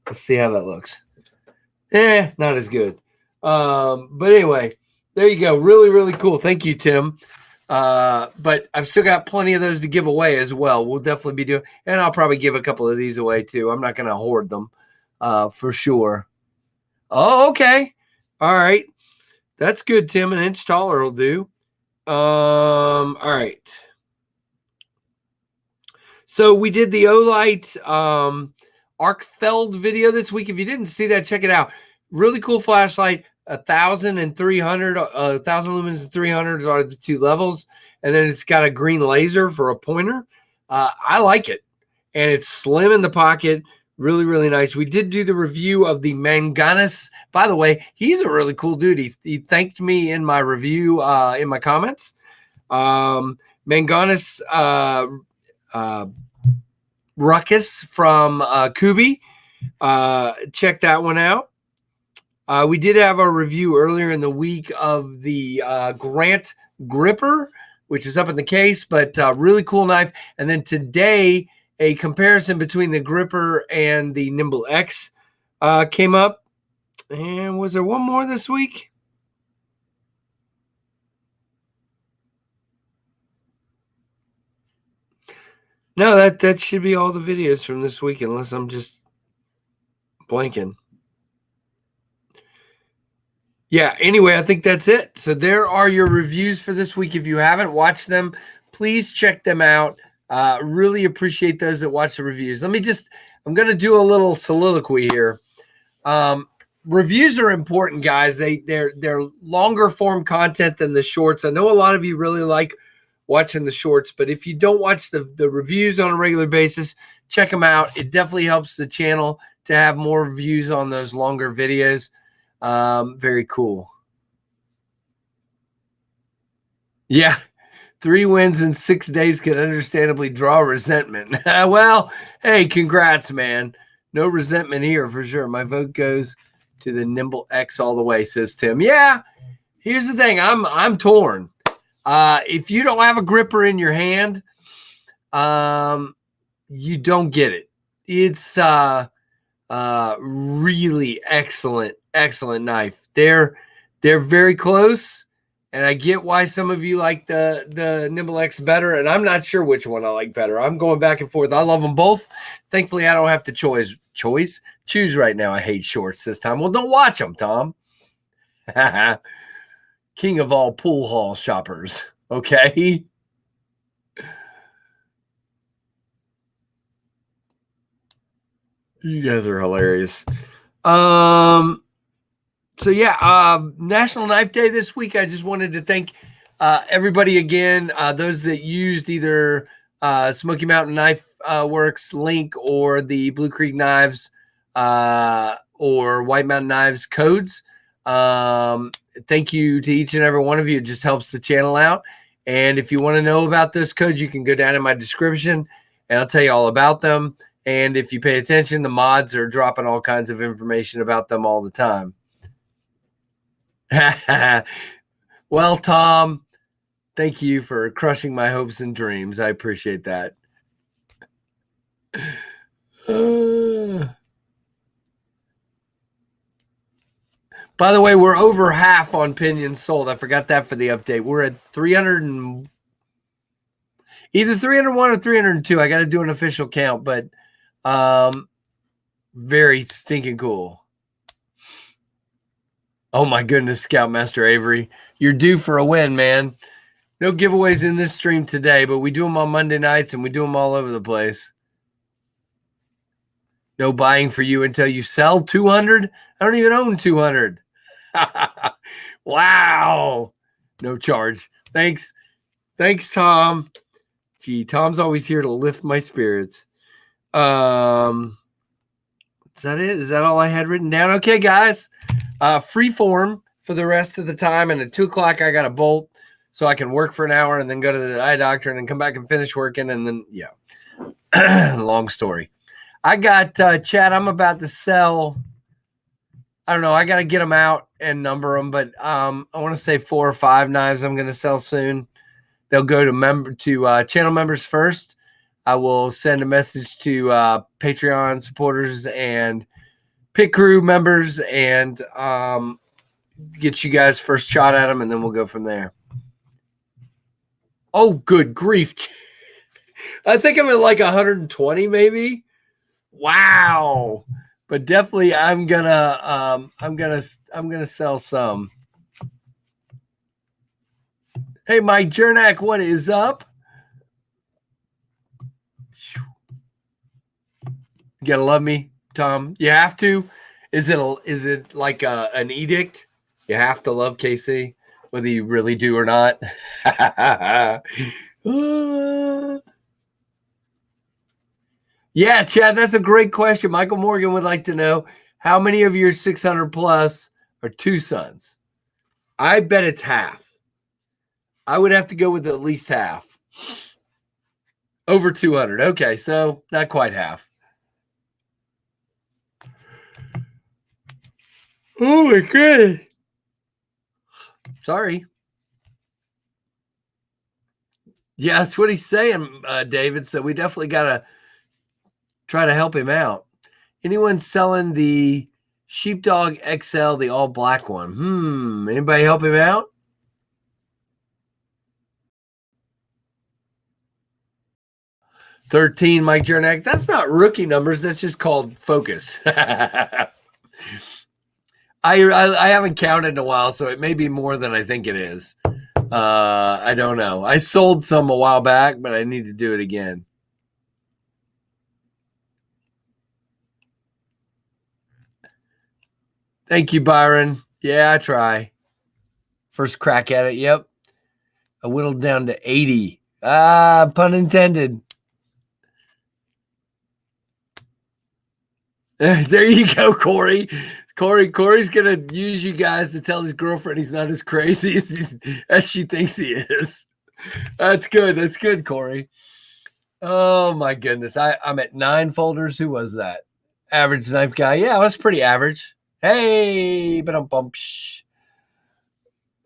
Let's see how that looks. Not as good. But anyway, there you go. Really, really cool. Thank you, Tim. But I've still got plenty of those to give away as well. We'll definitely be doing, and I'll probably give a couple of these away too. I'm not going to hoard them, for sure. Oh, okay. All right. That's good, Tim. 1 inch taller will do. All right. So we did the Olight, Arkfeld video this week. If you didn't see that, check it out. Really cool flashlight. 1,000 and 300, 1,000 lumens and 300 are the 2 levels. And then it's got a green laser for a pointer. I like it. And it's slim in the pocket. Really, really nice. We did do the review of the Manganus. By the way, he's a really cool dude. He thanked me in my review, in my comments. Manganus Ruckus from Kubi. Check that one out. We did have our review earlier in the week of the Grant Gripper, which is up in the case, but really cool knife. And then today, a comparison between the Gripper and the Nimble X came up. And was there one more this week? No, that should be all the videos from this week, unless I'm just blanking. Yeah, anyway, I think that's it. So there are your reviews for this week. If you haven't watched them, please check them out. Really appreciate those that watch the reviews. I'm going to do a little soliloquy here. Reviews are important, guys. They're longer form content than the shorts. I know a lot of you really like watching the shorts, but if you don't watch the reviews on a regular basis, check them out. It definitely helps the channel to have more views on those longer videos. Very cool. Yeah. 3 wins in 6 days can understandably draw resentment. Well, hey, congrats, man. No resentment here for sure. My vote goes to the Nimble X all the way, says Tim. Yeah. Here's the thing. I'm torn. If you don't have a gripper in your hand, you don't get it. It's really excellent knife. They're very close, and I get why some of you like the Nimble X better, and I'm not sure which one I like better. I'm going back and forth. I love them both. Thankfully, I don't have to choose right now. I hate shorts this time. Well, don't watch them, Tom. King of all pool hall shoppers. Okay. You guys are hilarious. So yeah, National Knife Day this week. I just wanted to thank everybody again. Those that used either Smoky Mountain Knife Works link or the Blue Creek Knives or White Mountain Knives codes. Thank you to each and every one of you. It just helps the channel out. And if you want to know about those codes, you can go down in my description and I'll tell you all about them. And if you pay attention, the mods are dropping all kinds of information about them all the time. Well, Tom, thank you for crushing my hopes and dreams. I appreciate that. By the way, we're over half on pinions sold. I forgot that for the update. We're at 300 and either 301 or 302. I got to do an official count, but very stinking cool. Oh my goodness, Scoutmaster Avery, you're due for a win, man. No giveaways in this stream today, but we do them on Monday nights and we do them all over the place. No buying for you until you sell 200. I don't even own 200. Wow. No charge. Thanks, Tom. Gee, Tom's always here to lift my spirits. Is that it? Is that all I had written down? Okay, guys. Free form for the rest of the time. And at 2 o'clock, I got a bolt so I can work for an hour and then go to the eye doctor and then come back and finish working. And then, yeah, long story. I got Chad. I'm about to sell. I don't know. I got to get them out and number them, but I want to say 4 or 5 knives I'm going to sell soon. They'll go to channel members first. I will send a message to Patreon supporters and Pit Crew members and get you guys first shot at them, and then we'll go from there. Oh, good grief. I think I'm at like 120 maybe. Wow. But definitely I'm gonna sell some. Hey, Mike Jernak, what is up? You gotta love me, Tom. You have to. Is it like an edict? You have to love KC, whether you really do or not. Yeah, Chad, that's a great question. Michael Morgan would like to know how many of your 600 plus are 2 sons. I bet it's half. I would have to go with at least half. Over 200. Okay, so not quite half. Oh my goodness. Sorry. Yeah, that's what he's saying, David. So we definitely got to try to help him out. Anyone selling the Sheepdog XL, the all black one? Anybody help him out? $13, Mike Jernak. That's not rookie numbers. That's just called focus. I haven't counted in a while, so it may be more than I think it is. I don't know. I sold some a while back, but I need to do it again. Thank you, Byron. Yeah, I try. First crack at it. Yep. I whittled down to 80. Pun intended. There you go, Corey. Corey's going to use you guys to tell his girlfriend he's not as crazy as she thinks he is. That's good. That's good, Corey. Oh, my goodness. I'm at 9 folders. Who was that? Average knife guy. Yeah, that's pretty average. Hey, but I'm bump.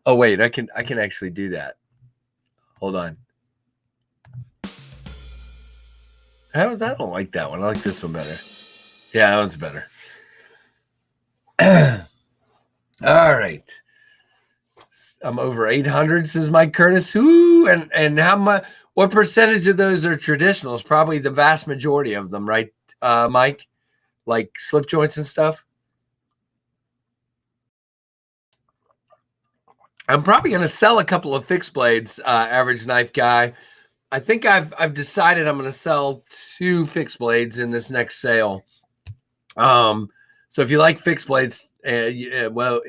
Oh, wait. I can actually do that. Hold on. How is that? I don't like that one. I like this one better. Yeah, that one's better. All right. I'm over 800, says Mike Curtis. Ooh, and how much? What percentage of those are traditionals? Probably the vast majority of them, right, Mike? Like slip joints and stuff. I'm probably going to sell a couple of fixed blades, average knife guy. I think I've decided I'm going to sell 2 fixed blades in this next sale. So if you like fixed blades, well,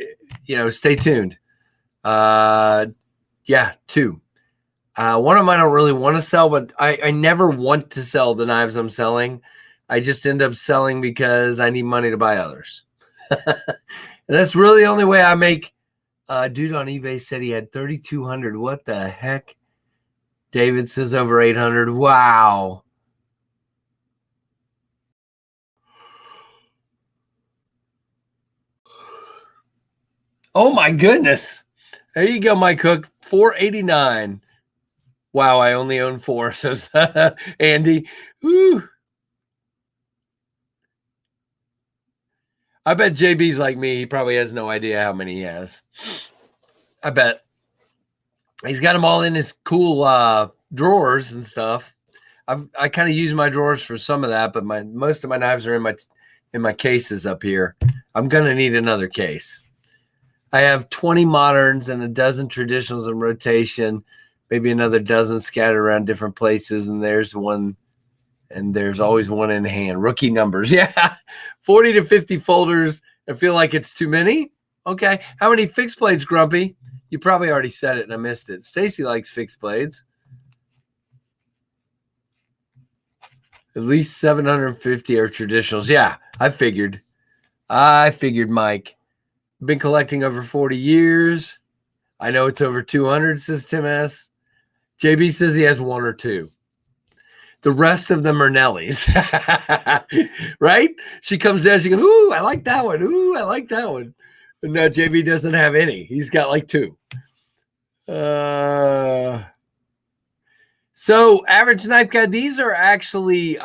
stay tuned. Yeah, 2. One of them I don't really want to sell, but I never want to sell the knives I'm selling. I just end up selling because I need money to buy others. And that's really the only way I make. Dude on eBay said he had 3,200. What the heck? David says over 800. Wow. Oh my goodness. There you go, Mike Cook. 489. Wow, I only own 4, says Andy. Woo. I bet JB's like me. He probably has no idea how many he has. I bet. He's got them all in his cool drawers and stuff. I kind of use my drawers for some of that, but most of my knives are in my cases up here. I'm gonna need another case. I have 20 moderns and a dozen traditionals in rotation, maybe another dozen scattered around different places, and there's one, and there's always one in hand. Rookie numbers, yeah, 40 to 50 folders. I feel like it's too many. Okay, how many fixed blades, Grumpy? You probably already said it and I missed it. Stacy likes fixed blades. At least 750 are traditionals. Yeah, I figured, Mike. Been collecting over 40 years. I know it's over 200, says Tim S. JB says he has 1 or 2. The rest of them are Nellies. Right? She comes down, she goes, ooh, I like that one. Ooh, I like that one. And now JB doesn't have any. He's got like 2. So average knife guy, these are actually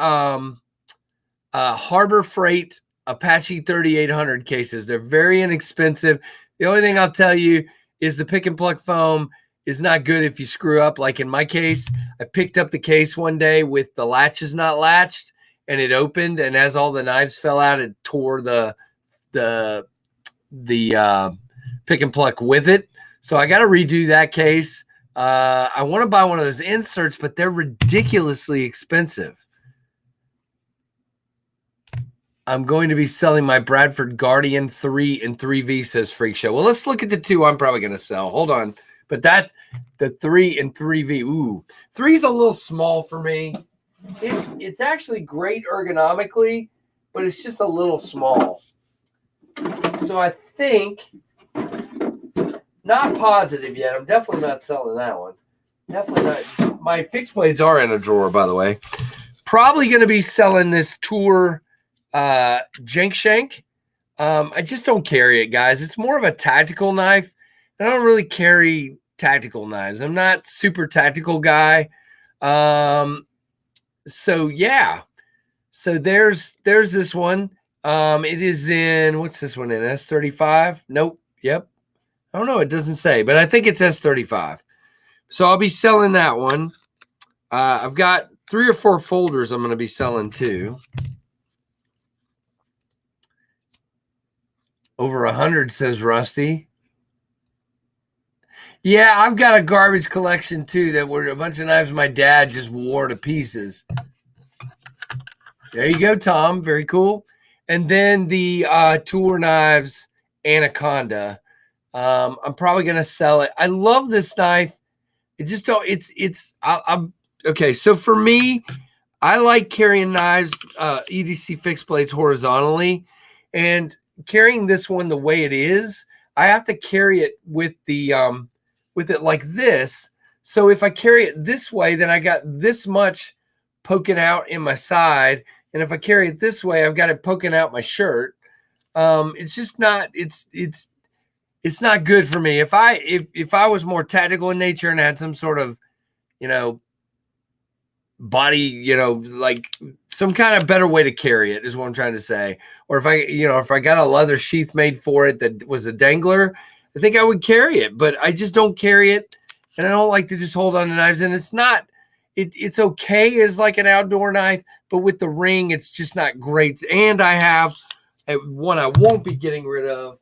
Harbor Freight Apache 3800 cases. They're very inexpensive. The only thing I'll tell you is the pick and pluck foam is not good if you screw up. Like in my case, I picked up the case one day with the latches not latched, and it opened, and as all the knives fell out, it tore the pick and pluck with it. So I got to redo that case. I want to buy one of those inserts, but they're ridiculously expensive. I'm going to be selling my Bradford Guardian 3 and 3V, says Freak Show. Well, let's look at the 2 I'm probably going to sell. Hold on. But the 3 and 3V, ooh. 3 is a little small for me. It's actually great ergonomically, but it's just a little small. So I think, not positive yet. I'm definitely not selling that one. Definitely not. My fixed blades are in a drawer, by the way. Probably going to be selling this Tour Jenk Shank. I just don't carry it, guys. It's more of a tactical knife. I don't really carry tactical knives. I'm not super tactical guy. So yeah. So there's this one. It is in, what's this one in? S35? Nope. Yep. I don't know. It doesn't say, but I think it's S35. So I'll be selling that one. I've got 3 or 4 folders I'm going to be selling too. Over 100, says Rusty. Yeah, I've got a garbage collection too that were a bunch of knives my dad just wore to pieces. There you go, Tom. Very cool. And then the Tour Knives Anaconda. I'm probably going to sell it. I love this knife. It just don't, I'm okay. So for me, I like carrying knives, EDC fixed blades horizontally, and carrying this one the way it is, I have to carry it with it like this. So if I carry it this way, then I got this much poking out in my side. And if I carry it this way, I've got it poking out my shirt. It's just not, it's not good for me. If I was more tactical in nature and had some sort of you know, body, you know, like some kind of better way to carry it is what I'm trying to say. Or if I got a leather sheath made for it that was a dangler, I think I would carry it, but I just don't carry it. And I don't like to just hold on to knives. And it's not, it's okay as like an outdoor knife, but with the ring, it's just not great. And I have one I won't be getting rid of,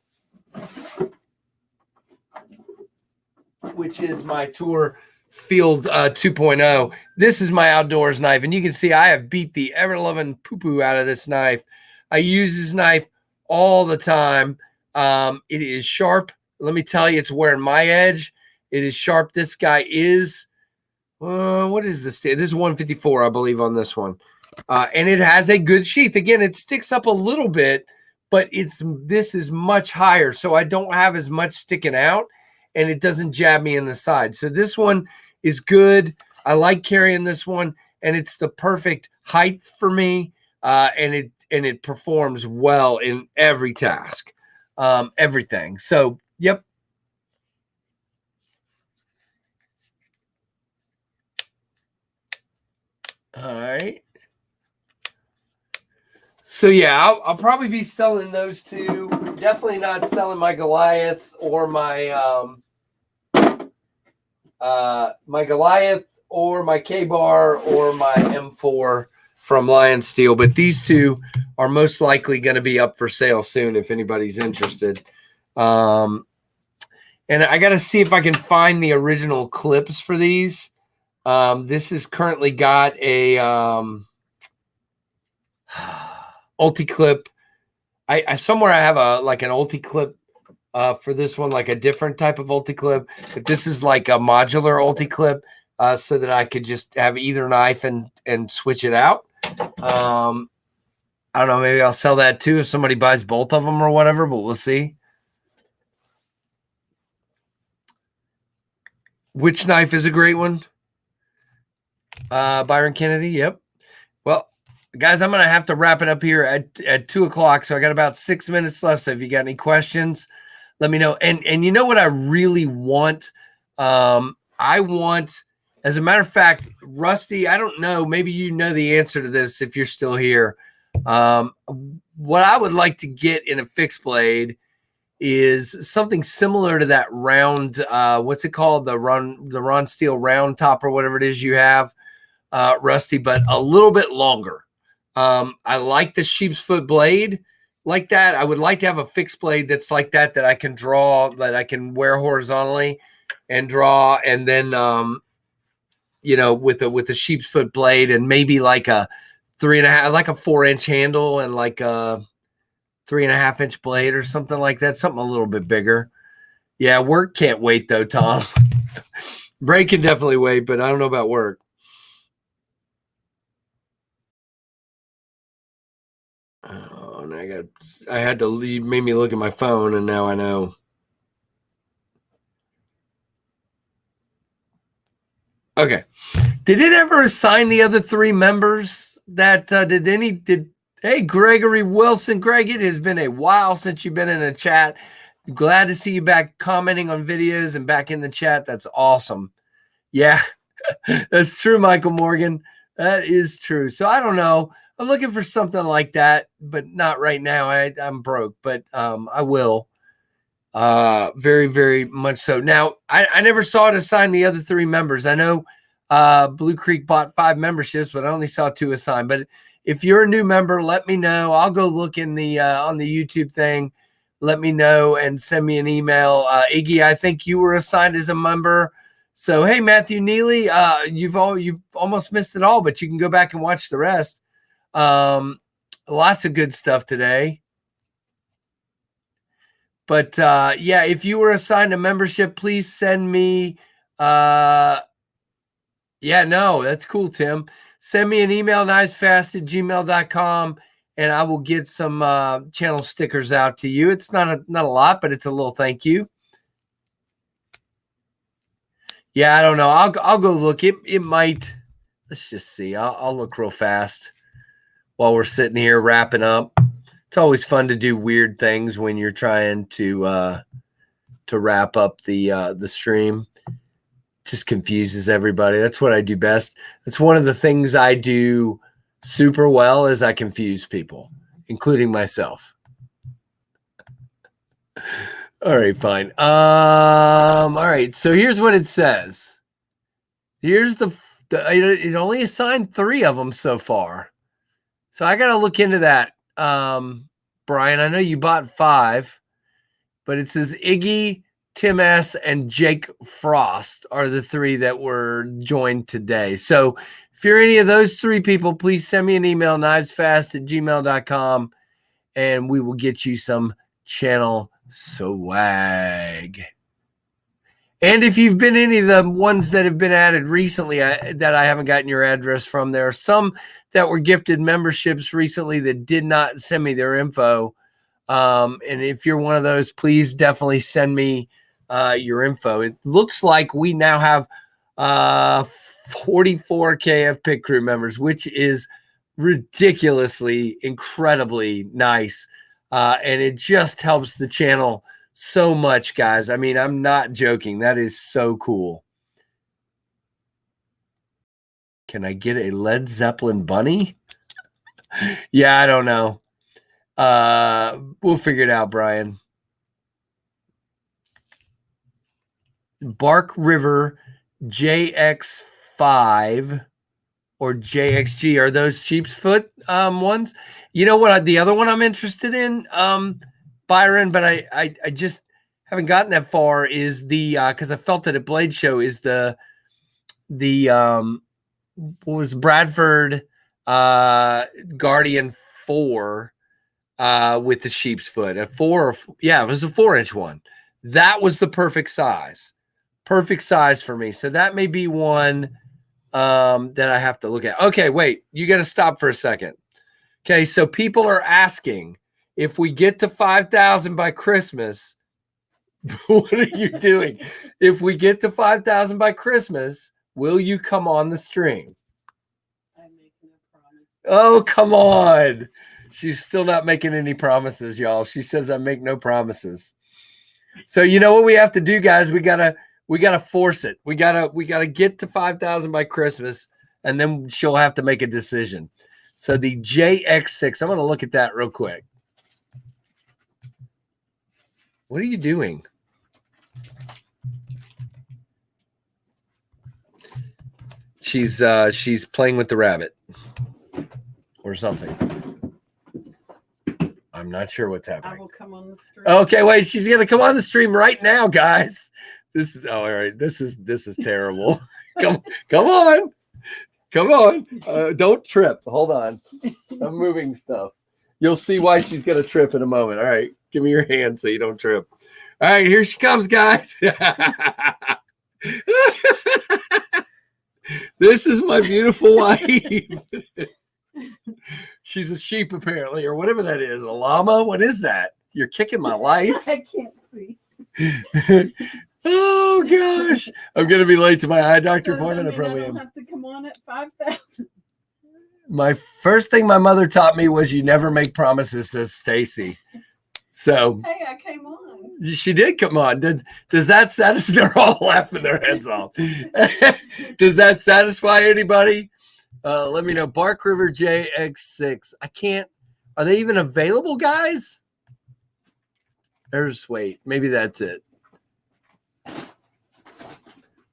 which is my Tour Field 2.0. This is my outdoors knife, and you can see I have beat the ever-loving poo-poo out of this knife. I use this knife all the time. It is sharp. Let me tell you, it's wearing my edge. It is sharp. This guy is, what is this? This is 154, I believe, on this one. And it has a good sheath. Again, it sticks up a little bit, but this is much higher, so I don't have as much sticking out, and it doesn't jab me in the side. So this one is good. I like carrying this one, and it's the perfect height for me, and it performs well in every task, everything. So, yep. All right. So yeah, I'll probably be selling those two. Definitely not selling my Goliath or my my Goliath or my K-Bar or my M4 from Lion Steel, but these two are most likely going to be up for sale soon if anybody's interested. And I got to see if I can find the original clips for these. This has currently got a ulti-clip. I somewhere I have an ulti-clip for this one, like a different type of ulti-clip. But this is like a modular ulti-clip, so that I could just have either knife and switch it out. I don't know. Maybe I'll sell that too if somebody buys both of them or whatever. But we'll see. Which knife is a great one? Byron Kennedy. Yep. Well, guys, I'm going to have to wrap it up here at 2 o'clock. So I got about 6 minutes left. So if you got any questions, let me know. And you know what I really want? I want, as a matter of fact, Rusty, I don't know, maybe you know the answer to this if you're still here. What I would like to get in a fixed blade is something similar to that round, what's it called? The Ron Steel round top or whatever it is you have, Rusty, but a little bit longer. I like the sheep's foot blade like that. I would like to have a fixed blade that's like that I can draw, that I can wear horizontally and draw, and then with a sheep's foot blade and maybe like a 3.5, like a 4-inch handle and like a 3.5-inch blade or something like that, something a little bit bigger. Yeah, work can't wait though, Tom. Break can definitely wait, but I don't know about work. Oh, and I had to leave, made me look at my phone, and now I know. Okay. Did it ever assign the other 3 members that hey, Gregory Wilson? Greg, it has been a while since you've been in a chat. Glad to see you back commenting on videos and back in the chat. That's awesome. Yeah, that's true, Michael Morgan. That is true. So I don't know. I'm looking for something like that, but not right now. I'm broke, but I will. Very, very much so. Now, I never saw it assign the other 3 members. I know Blue Creek bought 5 memberships, but I only saw 2 assigned. But if you're a new member, let me know. I'll go look in the on the YouTube thing. Let me know and send me an email. Iggy, I think you were assigned as a member. So, hey, Matthew Neely, you've almost missed it all, but you can go back and watch the rest. Lots of good stuff today. But yeah, if you were assigned a membership, please send me. Yeah, no, that's cool, Tim. Send me an email, knivesfast@gmail.com, and I will get some channel stickers out to you. It's not a lot, but it's a little thank you. Yeah, I don't know. I'll go look. It might. Let's just see. I'll look real fast while we're sitting here wrapping up. It's always fun to do weird things when you're trying to wrap up the stream. just confuses everybody. That's what I do best. That's one of the things I do super well is I confuse people, including myself. All right, fine. All right. So here's what it says. Here's it only assigned 3 of them so far. So I got to look into that. Brian, I know you bought 5, but it says Iggy, Tim S, and Jake Frost are the 3 that were joined today. So if you're any of those 3 people, please send me an email, knivesfast@gmail.com, and we will get you some channel swag. And if you've been any of the ones that have been added recently that I haven't gotten your address from, there are some that were gifted memberships recently that did not send me their info. And if you're one of those, please definitely send me your info. It looks like we now have 44 KF Pit Crew members, which is ridiculously, incredibly nice. And it just helps the channel so much, guys. I mean, I'm not joking. That is so cool. Can I get a Led Zeppelin bunny? Yeah, I don't know. We'll figure it out, Brian. Bark River JX5 or JXG, are those sheep's foot ones? You know what? The other one I'm interested in, Byron, but I just haven't gotten that far, is the because I felt it at Blade Show, is the what was Bradford Guardian 4 with the sheep's foot. It was a 4-inch one. That was the perfect size for me. So that may be one that I have to look at. Okay, wait, you got to stop for a second. Okay, so people are asking, if we get to 5,000 by Christmas, what are you doing? If we get to 5,000 by Christmas, will you come on the stream? I make no promise. Oh, come on. She's still not making any promises, y'all. She says I make no promises. So you know what we have to do, guys? We gotta force it. We gotta get to 5,000 by Christmas, and then she'll have to make a decision. So the JX6, I'm gonna look at that real quick. What are you doing? She's playing with the rabbit or something. I'm not sure what's happening. I will come on the stream. Okay, wait, she's gonna come on the stream right now, guys. This is all right. This is terrible. Come on. Don't trip. Hold on. I'm moving stuff. You'll see why she's gonna trip in a moment. All right, give me your hand so you don't trip. All right, here she comes, guys. This is my beautiful wife. She's a sheep, apparently, or whatever that is. A llama? What is that? You're kicking my lights. I can't see. Oh gosh, I'm gonna be late to my eye doctor appointment. I probably am. Have to come on at 5,000. My first thing my mother taught me was you never make promises, says Stacy. So hey, I came on. She did come on. Does that satisfy? They're all laughing their heads off. Does that satisfy anybody? Let me know. Bark River JX6. I can't. Are they even available, guys? Wait. Maybe that's it.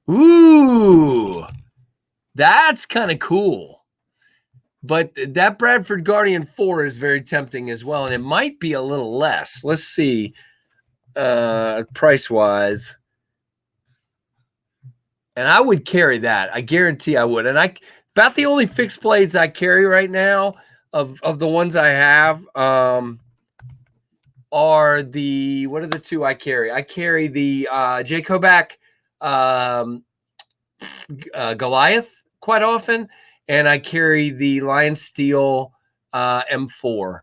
Ooh, that's kind of cool. But that Bradford Guardian 4 is very tempting as well, and it might be a little less. Let's see, price-wise. And I would carry that. I guarantee I would. And about the only fixed blades I carry right now of the ones I have are the, what are the 2 I carry? I carry the J. Kobach Goliath quite often, and I carry the Lion Steel M4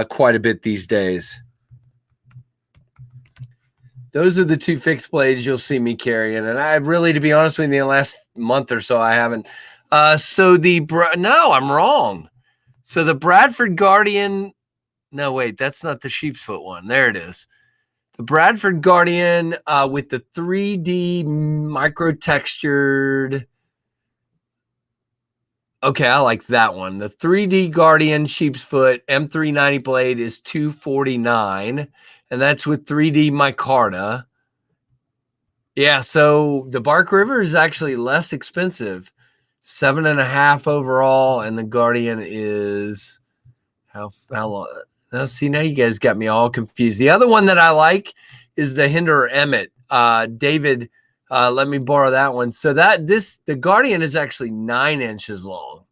quite a bit these days. Those are the 2 fixed blades you'll see me carrying, and I really, to be honest with you, in the last month or so, I haven't. No, I'm wrong. So the Bradford Guardian, no, wait, that's not the sheep's foot one. There it is. The Bradford Guardian with the 3D micro textured. Okay, I like that one. The 3D Guardian sheep's foot M390 blade is $249, and that's with 3D micarta. Yeah, so the Bark River is actually less expensive, $7.5 overall, and the Guardian is how long? Now, see, now you guys got me all confused. The other one that I like is the Hinder Emmett. David, let me borrow that one. So the Guardian is actually 9 inches long.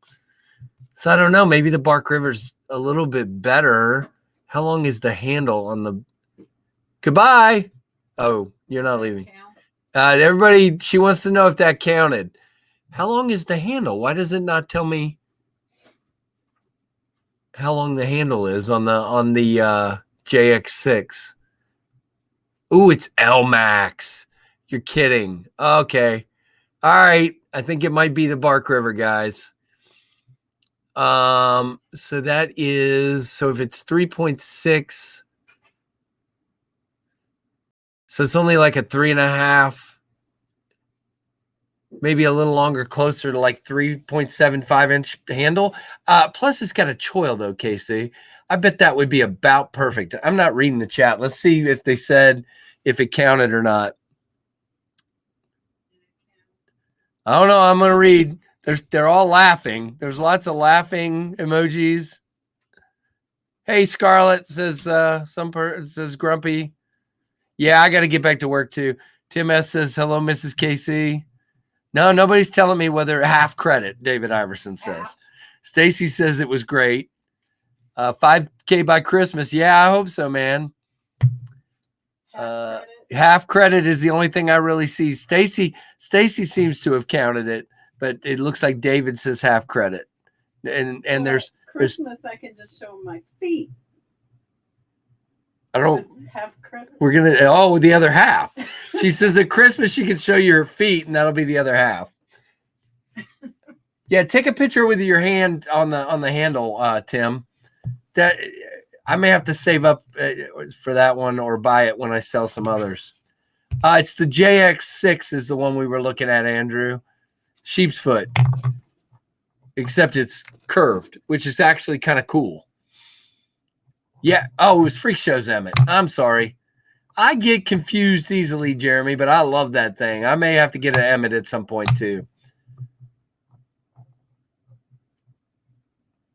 So I don't know. Maybe the Bark River's a little bit better. How long is the handle on the? Goodbye. Oh, you're not leaving. Everybody, she wants to know if that counted. How long is the handle? Why does it not tell me how long the handle is on the JX6? Ooh, it's L-Max. You're kidding. Okay. All right. I think it might be the Bark River, guys. So that is, so if it's 3.6, so it's only like a 3.5, maybe a little longer, closer to like 3.75 inch handle. Plus it's got a choil though, Casey. I bet that would be about perfect. I'm not reading the chat. Let's see if they said if it counted or not. I don't know. I'm going to read. They're all laughing. There's lots of laughing emojis. Hey, Scarlett says says grumpy. Yeah, I got to get back to work too. Tim S says hello, Mrs. KC. No, nobody's telling me whether half credit. David Iverson says. Stacy says it was great. 5K by Christmas. Yeah, I hope so, man. Half credit is the only thing I really see. Stacy seems to have counted it, but it looks like David says half credit. And there's Christmas. I can just show my feet. I don't. Half credit. We're gonna the other half. She says at Christmas she can show you her feet, and that'll be the other half. Yeah, take a picture with your hand on the handle, Tim. That I may have to save up for that one or buy it when I sell some others. It's the JX6 is the one we were looking at, Andrew. Sheep's foot, except it's curved, which is actually kind of cool. Yeah. Oh, it was Freak Show's Emmett. I'm sorry. I get confused easily, Jeremy, but I love that thing. I may have to get an Emmett at some point too.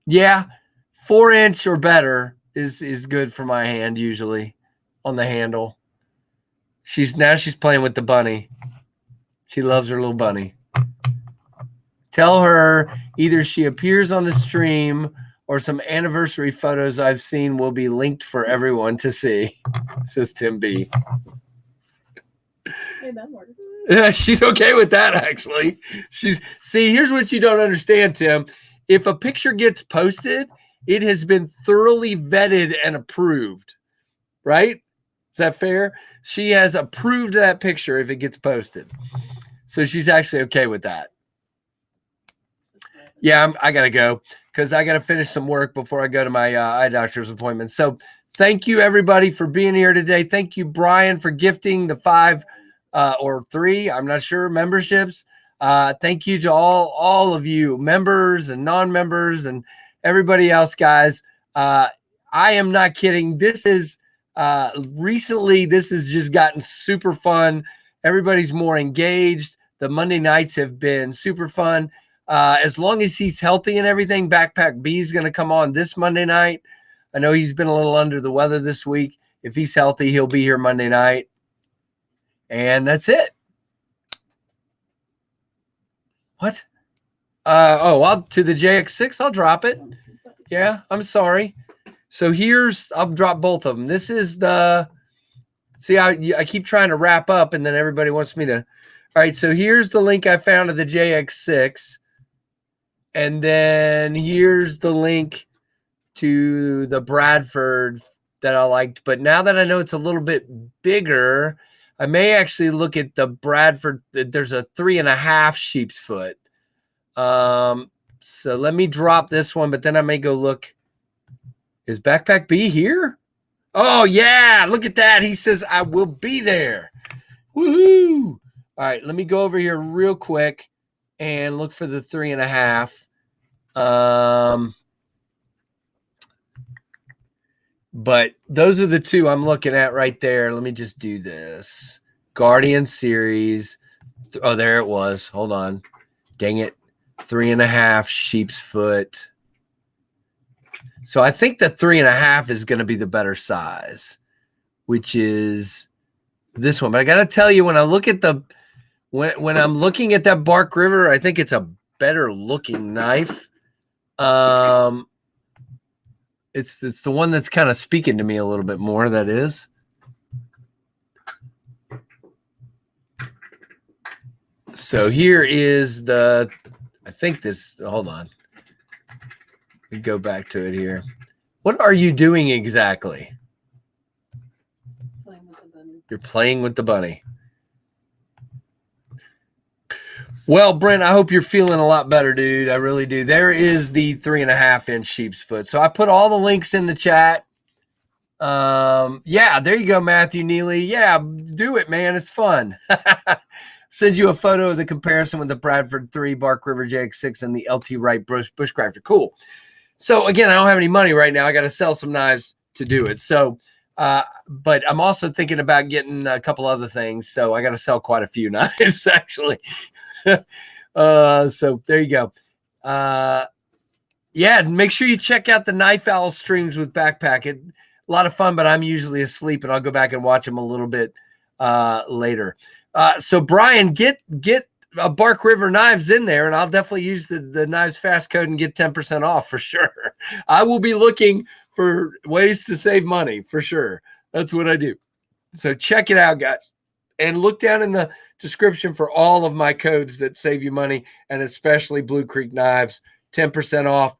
Yeah, 4-inch or better is good for my hand usually on the handle. She's playing with the bunny. She loves her little bunny. Tell her either she appears on the stream or some anniversary photos I've seen will be linked for everyone to see, says Tim B. Hey, that works. Yeah, she's okay with that, actually. Here's what you don't understand, Tim. If a picture gets posted, it has been thoroughly vetted and approved, right? Is that fair? She has approved that picture if it gets posted. So she's actually okay with that. Yeah, I got to go because I got to finish some work before I go to my eye doctor's appointment. So thank you, everybody, for being here today. Thank you, Brian, for gifting the 5 or 3, I'm not sure, memberships. Thank you to all of you, members and non-members and everybody else, guys. I am not kidding. This is recently, this has just gotten super fun. Everybody's more engaged. The Monday nights have been super fun. As long as he's healthy and everything, Backpack B is going to come on this Monday night. I know he's been a little under the weather this week. If he's healthy, he'll be here Monday night. And that's it. What? To the JX6, I'll drop it. Yeah, I'm sorry. So I'll drop both of them. This is see, I keep trying to wrap up and then everybody wants me to. All right, so here's the link I found of the JX6. And then here's the link to the Bradford that I liked. But now that I know it's a little bit bigger, I may actually look at the Bradford. There's a 3.5 sheep's foot. So let me drop this one, but then I may go look. Is Backpack B here? Oh, yeah. Look at that. He says, I will be there. Woohoo. All right. Let me go over here real quick and look for the 3.5. But those are the two I'm looking at right there. Let me just do this. Guardian Series. Oh, there it was. Hold on. Dang it. 3.5 sheep's foot. So I think the 3.5 is going to be the better size, which is this one. But I got to tell you, when I look at the when I'm looking at that Bark River, I think it's a better looking knife. It's the one that's kind of speaking to me a little bit more. That is. So here is the. I think this. Hold on. We go back to it here. What are you doing exactly? Playing with the bunny. You're playing with the bunny. Well, Brent, I hope you're feeling a lot better, dude. I really do. There is the 3.5-inch sheep's foot. So I put all the links in the chat. Yeah, there you go, Matthew Neely. Yeah, do it, man. It's fun. Send you a photo of the comparison with the Bradford 3 Bark River JX6 and the LT Wright Bushcrafter. Cool. So again, I don't have any money right now. I got to sell some knives to do it. So, but I'm also thinking about getting a couple other things. So I got to sell quite a few knives actually. So there you go. Yeah, make sure you check out the Knife Owl streams with Backpack. A lot of fun, but I'm usually asleep, and I'll go back and watch them a little bit later. So Brian, get a Bark River Knives in there, and I'll definitely use the KnivesFAST code and get 10% off for sure. I will be looking for ways to save money for sure. That's what I do. So check it out, guys. And look down in the description for all of my codes that save you money, and especially Blue Creek Knives, 10% off.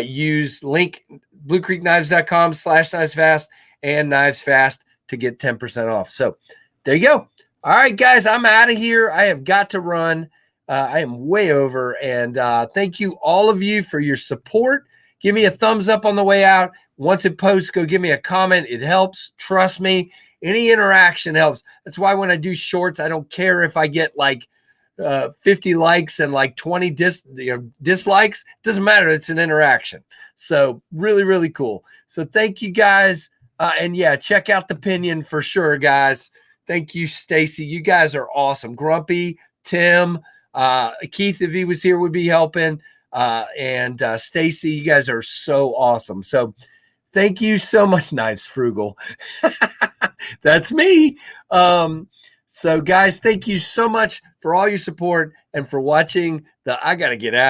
Use link bluecreekknives.com/KnivesFAST and KnivesFAST to get 10% off. So there you go. All right, guys, I'm out of here. I have got to run. I am way over. And thank you, all of you, for your support. Give me a thumbs up on the way out. Once it posts, go give me a comment. It helps. Trust me. Any interaction helps. That's why when I do shorts, I don't care if I get like 50 likes and like 20 dislikes. It doesn't matter. It's an interaction. So really, really cool. So thank you, guys. And yeah, check out the Pinion for sure, guys. Thank you, Stacy. You guys are awesome. Grumpy, Tim, Keith, if he was here, would be helping. And Stacy, you guys are so awesome. So thank you so much. Knives Frugal. That's me. So guys, thank you so much for all your support and for watching I got to get out of